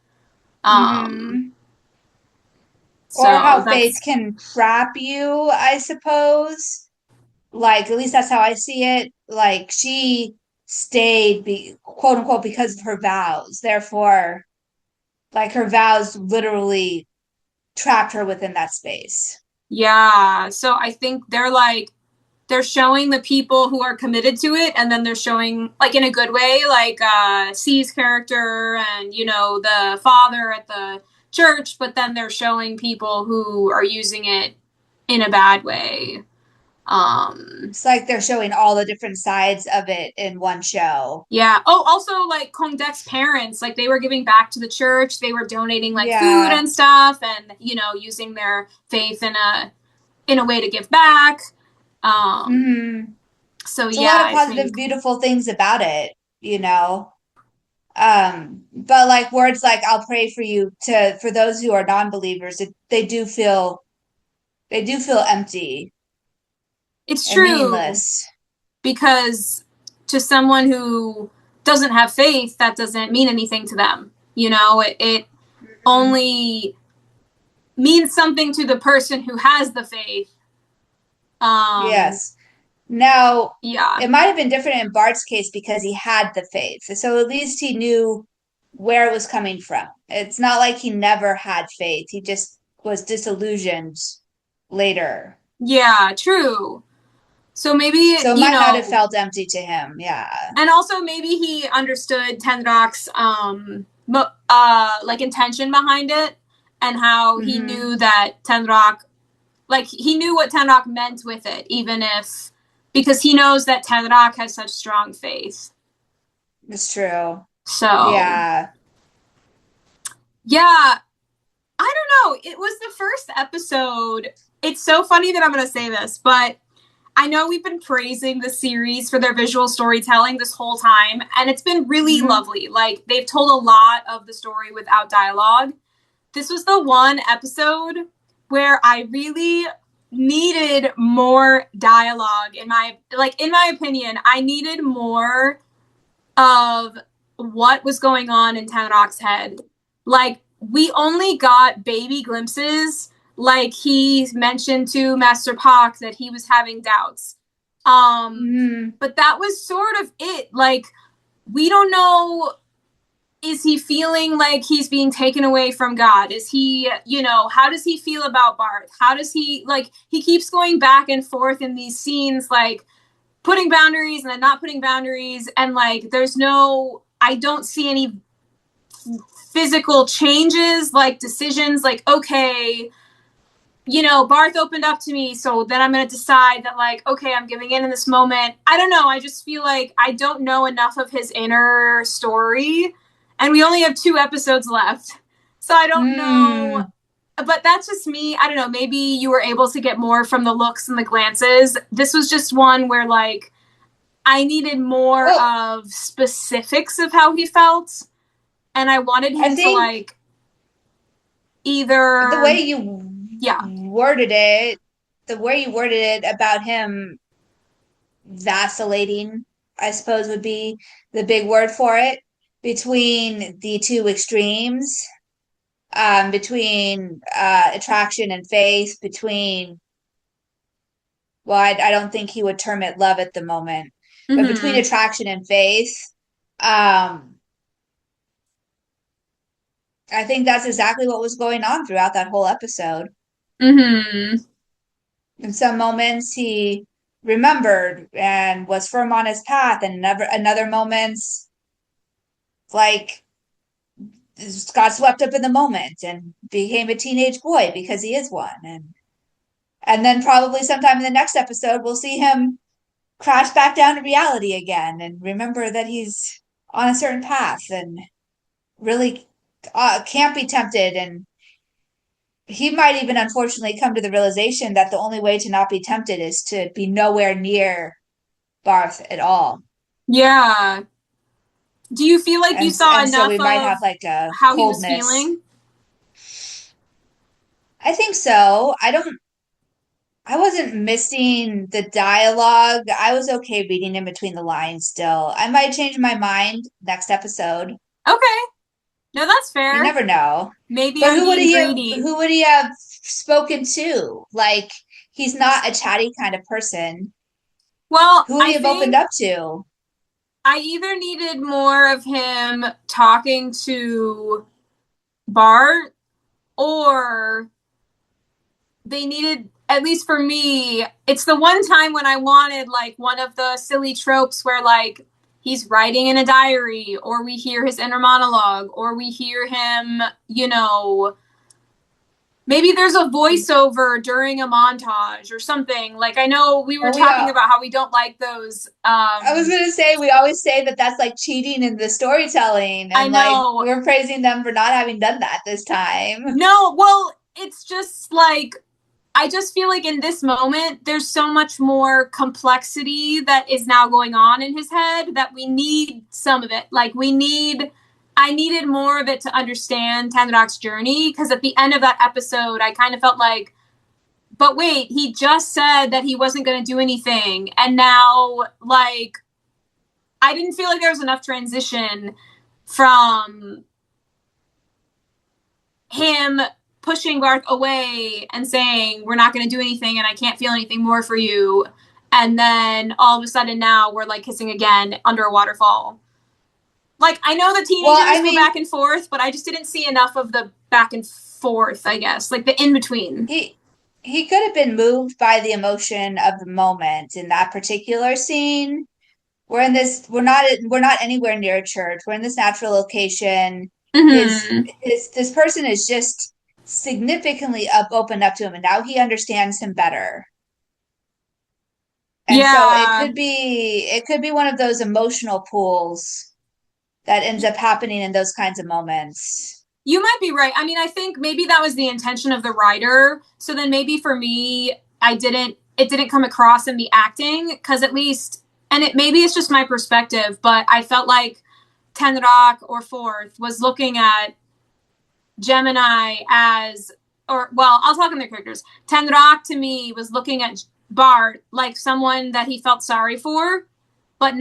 Or how faith can trap you, I suppose. Like, at least that's how I see it. Like, she stayed, quote unquote, because of her vows. Therefore, like, her vows literally trapped her within that space. Yeah. So I think they're showing the people who are committed to it, and then they're showing, like, in a good way, like C's character and, you know, the father at the church, but then they're showing people who are using it in a bad way. It's like they're showing all the different sides of it in one show. Yeah. Oh, also, like, Kong Dek's parents, like, they were giving back to the church. They were donating, like, food and stuff, and, you know, using their faith in a way to give back. So it's yeah, a lot of positive, beautiful things about it, you know. But like words like "I'll pray for you" for those who are non-believers, they do feel empty. It's true. Meaningless. Because to someone who doesn't have faith, that doesn't mean anything to them. You know, it only means something to the person who has the faith. Yes. Now, yeah, it might have been different in Bart's case because he had the faith. So at least he knew where it was coming from. It's not like he never had faith. He just was disillusioned later. Yeah, true. So maybe, so it might not have felt empty to him. Yeah. And also maybe he understood Tenrock's like intention behind it, and how he knew that Tenrock, like, he knew what Tenrock meant with it, even if, because he knows that Tenrock has such strong faith. It's true. So yeah, I don't know. It was the first episode. It's so funny that I'm going to say this, but I know we've been praising the series for their visual storytelling this whole time, and it's been really lovely. Like, they've told a lot of the story without dialogue. This was the one episode where I really needed more dialogue. In my opinion, I needed more of what was going on in Tenrock's head. Like, we only got baby glimpses. Like, he mentioned to Master Pak that he was having doubts. But that was sort of it. Like, we don't know, is he feeling like he's being taken away from God? Is he, you know, how does he feel about Bart? How does he, like, he keeps going back and forth in these scenes, like, putting boundaries and then not putting boundaries. And, like, I don't see any physical changes, like decisions, like, okay, you know, Barth opened up to me, so then I'm going to decide that, like, okay, I'm giving in this moment. I don't know. I just feel like I don't know enough of his inner story, and we only have 2 episodes left. So I don't know, but that's just me. I don't know. Maybe you were able to get more from the looks and the glances. This was just one where, like, I needed more of specifics of how he felt, and I wanted him to, like, either the way you worded it about him vacillating, I suppose, would be the big word for it, between the 2 extremes, between attraction and faith, between well, I don't think he would term it love at the moment, but between attraction and faith, I think that's exactly what was going on throughout that whole episode. In some moments, he remembered and was firm on his path, and another moments, like, got swept up in the moment and became a teenage boy because he is one, and then probably sometime in the next episode we'll see him crash back down to reality again and remember that he's on a certain path and really can't be tempted, and he might even unfortunately come to the realization that the only way to not be tempted is to be nowhere near Barth at all. Yeah. Do you feel like you saw enough so we might have of like a how coldness. he was feeling? I think so. I wasn't missing the dialogue. I was okay reading in between the lines still. I might change my mind next episode. Okay. No, that's fair. You never know. Maybe but I'm being greedy. Who would he have spoken to? Like, he's not a chatty kind of person. Well, who would he have opened up to? I either needed more of him talking to Bart, or they needed, at least for me, it's the one time when I wanted like one of the silly tropes where like he's writing in a diary, or we hear his inner monologue, or we hear him, you know, maybe there's a voiceover during a montage or something. Like, I know we were talking about how we don't like those. I was going to say, we always say that that's like cheating in the storytelling. And I know. Like, we're praising them for not having done that this time. No, well, it's just like, I just feel like in this moment, there's so much more complexity that is now going on in his head that we need some of it. Like, I needed more of it to understand Tandrak's journey, because at the end of that episode, I kind of felt like, but wait, he just said that he wasn't going to do anything. And now, like, I didn't feel like there was enough transition from him pushing Barth away and saying, we're not going to do anything and I can't feel anything more for you. And then all of a sudden now we're like kissing again under a waterfall. Like, I know the teenagers go back and forth, but I just didn't see enough of the back and forth, I guess, like the in-between. He could have been moved by the emotion of the moment in that particular scene. We're not anywhere near a church. We're in this natural location. This person is just significantly opened up to him, and now he understands him better. And so it could be one of those emotional pools that ends up happening in those kinds of moments. You might be right. I mean, I think maybe that was the intention of the writer. So then maybe for me, it didn't come across in the acting, because at least, and maybe it's just my perspective, but I felt like Tandrak or Fourth was looking at Gemini as, I'll talk in their characters. Tandrak to me was looking at Bart like someone that he felt sorry for, but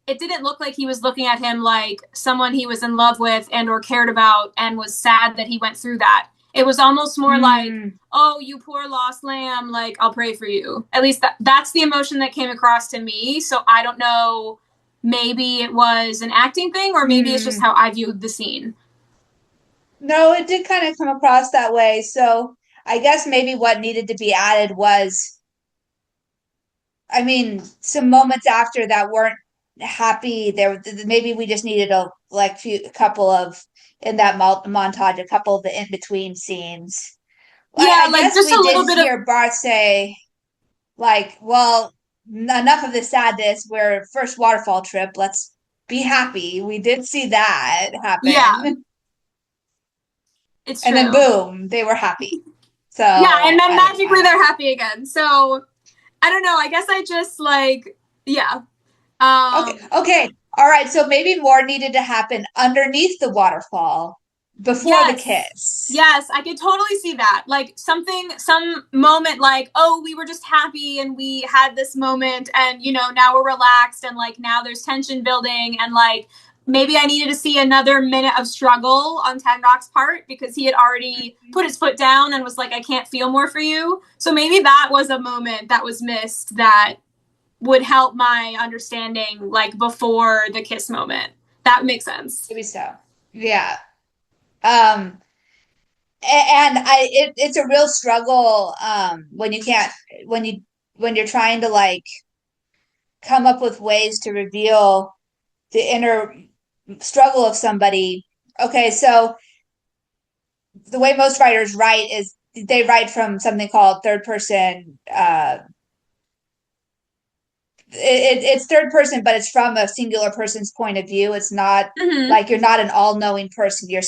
it didn't look like he was looking at him like someone he was in love with and or cared about and was sad that he went through that. It was almost more like, oh, you poor lost lamb, like, I'll pray for you. At least that's the emotion that came across to me. So I don't know, maybe it was an acting thing, or maybe it's just how I viewed the scene. No, it did kind of come across that way. So I guess maybe what needed to be added was, I mean, some moments after that weren't happy. Maybe we just needed a couple of, in that montage, a couple of the in-between scenes. Yeah, I like just a little bit hear Barth say, like, well, enough of the sadness. We're first waterfall trip. Let's be happy. We did see that happen. Yeah. It's true. And then boom, they were happy. So yeah, and then magically they're happy again. So I don't know. I guess I just yeah. Okay. All right. So maybe more needed to happen underneath the waterfall before the kiss. Yes, I could totally see that. Like some moment like, oh, we were just happy and we had this moment and, now we're relaxed and like now there's tension building and like maybe I needed to see another minute of struggle on Tanrock's part because he had already put his foot down and was like, I can't feel more for you. So maybe that was a moment that was missed that would help my understanding, like, before the kiss moment. That makes sense. Maybe so. Yeah. And it's a real struggle when you're trying to like come up with ways to reveal the inner struggle of somebody. Okay, so the way most writers write is they write from something called third person. It's third person, but it's from a singular person's point of view. It's not like you're not an all-knowing person. Your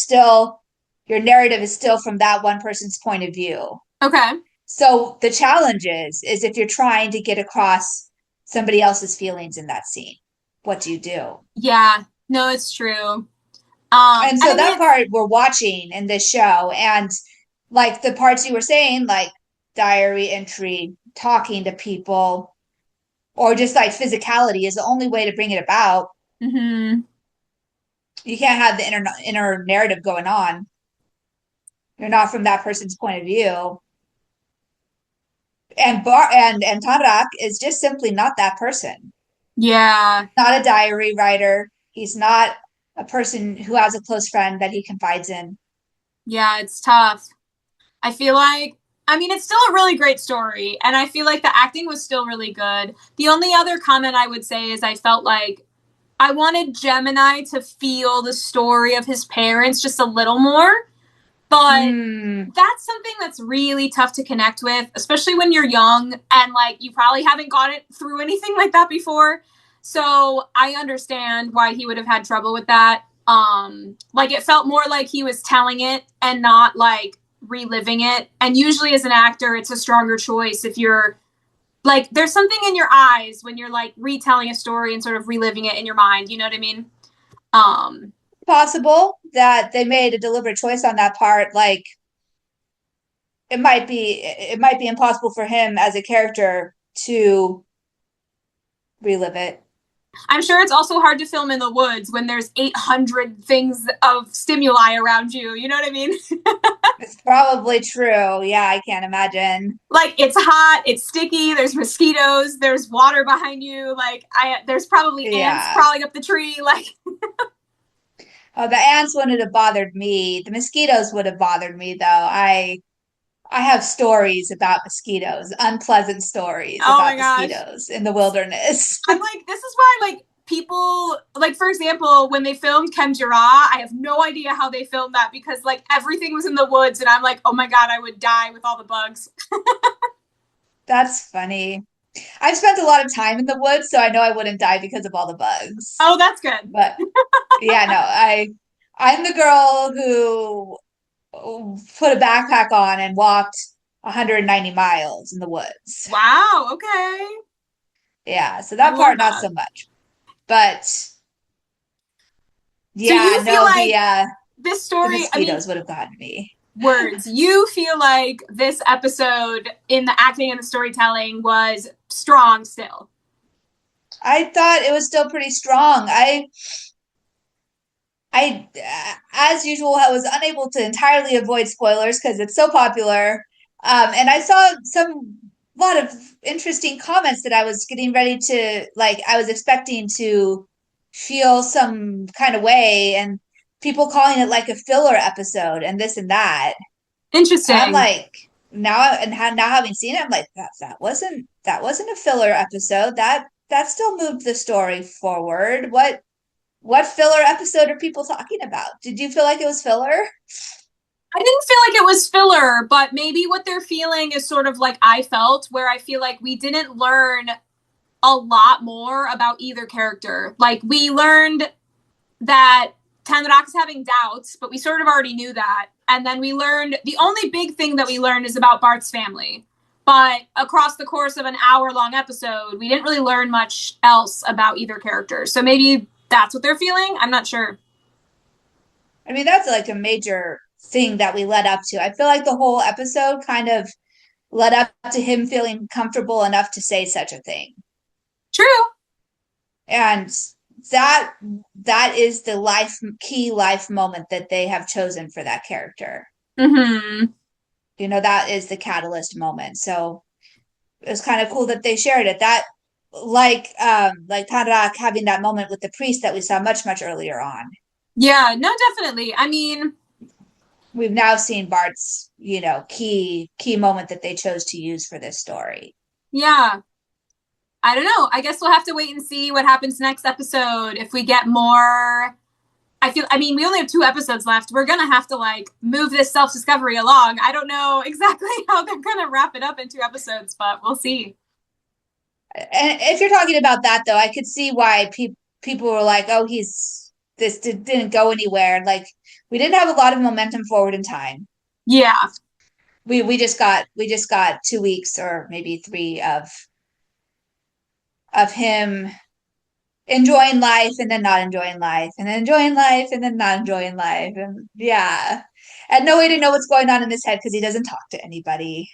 narrative is still from that one person's point of view. Okay. So the challenge is if you're trying to get across somebody else's feelings in that scene, what do you do? Yeah, no, it's true. And so that part we're watching in this show, and like the parts you were saying, like diary entry, talking to people, or just like physicality is the only way to bring it about. Mm-hmm. You can't have the inner narrative going on. You're not from that person's point of view. And Tanrak is just simply not that person. Yeah. Not a diary writer. He's not a person who has a close friend that he confides in. Yeah, it's tough. I feel like, I mean, it's still a really great story, and I feel like the acting was still really good. The only other comment I would say is I felt like I wanted Gemini to feel the story of his parents just a little more, but that's something that's really tough to connect with, especially when you're young and like you probably haven't gone through anything like that before. So I understand why he would have had trouble with that. Like it felt more like he was telling it and not like reliving it. And usually as an actor, it's a stronger choice if you're like, there's something in your eyes when you're like retelling a story and sort of reliving it in your mind. You know what I mean? Possible that they made a deliberate choice on that part. Like it might be impossible for him as a character to relive it. I'm sure it's also hard to film in the woods when there's 800 things of stimuli around you. You know what I mean? It's probably true. Yeah, I can't imagine. Like it's hot, it's sticky, there's mosquitoes, there's water behind you. Like there's probably ants crawling up the tree. Like oh, the ants wouldn't have bothered me. The mosquitoes would have bothered me though. I have stories about mosquitoes, unpleasant stories about mosquitoes in the wilderness. I'm like, this is why, like, people, like, for example, when they filmed Chemjara, I have no idea how they filmed that because, like, everything was in the woods, and I'm like, oh my god, I would die with all the bugs. That's funny. I've spent a lot of time in the woods, so I know I wouldn't die because of all the bugs. Oh, that's good. But, yeah, no, I'm the girl who put a backpack on and walked 190 miles in the woods. Wow, okay. Yeah, so that part not so much. But yeah, so you feel like this story, the mosquitoes would have gotten me. Words. You feel like this episode in the acting and the storytelling was strong still. I thought it was still pretty strong. I, as usual, I was unable to entirely avoid spoilers because it's so popular. And I saw a lot of interesting comments that I was getting ready to, like, I was expecting to feel some kind of way, and people calling it like a filler episode and this and that. Interesting. And I'm like, now having seen it, I'm like, that wasn't a filler episode. That still moved the story forward. What filler episode are people talking about? Did you feel like it was filler? I didn't feel like it was filler, but maybe what they're feeling is sort of like I felt, where I feel like we didn't learn a lot more about either character. Like we learned that Tanrak is having doubts, but we sort of already knew that. And then we learned, the only big thing that we learned is about Bart's family. But across the course of an hour-long episode, we didn't really learn much else about either character. So maybe that's what they're feeling. I'm not sure. I mean, that's like a major thing that we led up to. I feel like the whole episode kind of led up to him feeling comfortable enough to say such a thing. True. And that is the key life moment that they have chosen for that character. Mm-hmm. You know, that is the catalyst moment. So it was kind of cool that they shared it. That like Tarak having that moment with the priest that we saw much, much earlier on. Yeah, no, definitely. I mean, we've now seen Bart's, key moment that they chose to use for this story. Yeah. I don't know. I guess we'll have to wait and see what happens next episode. If we get more, we only have 2 episodes left. We're going to have to move this self-discovery along. I don't know exactly how they're going to wrap it up in 2 episodes, but we'll see. And if you're talking about that, though, I could see why people were like, oh, this didn't go anywhere. Like, we didn't have a lot of momentum forward in time. Yeah. We just got 2 weeks or maybe 3 of him enjoying life and then not enjoying life and then enjoying life and then not enjoying life. And and no way to know what's going on in his head because he doesn't talk to anybody.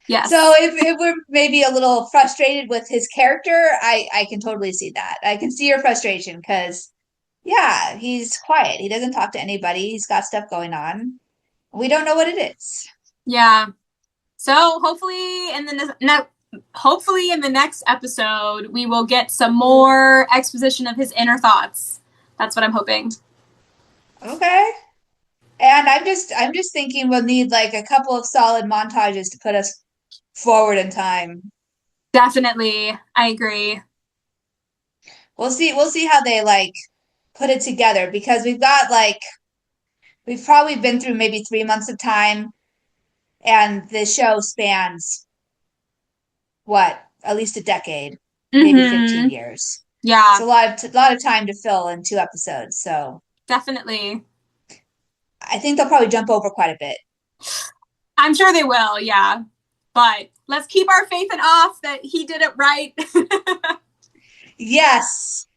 Yes. So if we're maybe a little frustrated with his character, I can totally see that. I can see your frustration because, he's quiet. He doesn't talk to anybody. He's got stuff going on. We don't know what it is. Yeah. So hopefully in the next episode, we will get some more exposition of his inner thoughts. That's what I'm hoping. Okay. And I'm just thinking we'll need a couple of solid montages to put us forward in time. Definitely. I agree. We'll see how they put it together because we've probably been through maybe 3 months of time and the show spans at least a decade, maybe 15 years. Yeah. It's a lot of time to fill in 2 episodes. So definitely. I think they'll probably jump over quite a bit. I'm sure they will, yeah. But let's keep our faith in off that he did it right. Yes.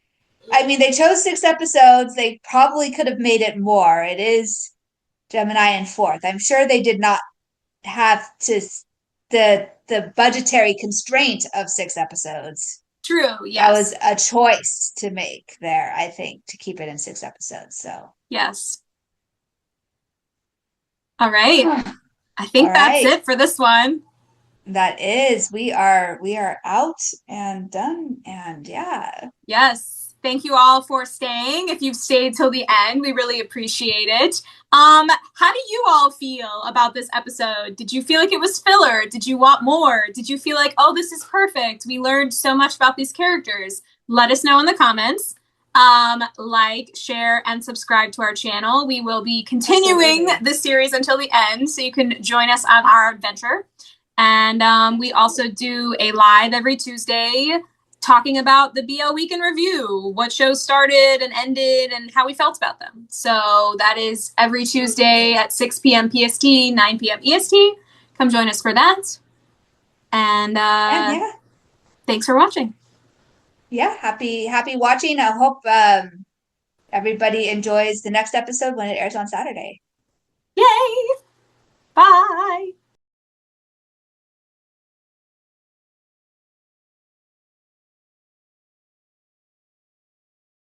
I mean, they chose 6 episodes. They probably could have made it more. It is Gemini and fourth. I'm sure they did not have the budgetary constraint of 6 episodes. True, yes. That was a choice to make there, I think, to keep it in 6 episodes. So yes. All right. I think that's it for this one. That is. We are out and done, and Yes. Thank you all for staying. If you've stayed till the end, we really appreciate it. How do you all feel about this episode? Did you feel like it was filler? Did you want more? Did you feel like, oh, this is perfect? We learned so much about these characters. Let us know in the comments. Share, and subscribe to our channel. We will be continuing this series until the end, so you can join us on our adventure. And we also do a live every Tuesday talking about the BL Week in Review, what shows started and ended and how we felt about them. So that is every Tuesday at 6 p.m. PST, 9 p.m. EST. Come join us for that. And thanks for watching. Yeah, happy watching. I hope everybody enjoys the next episode when it airs on Saturday.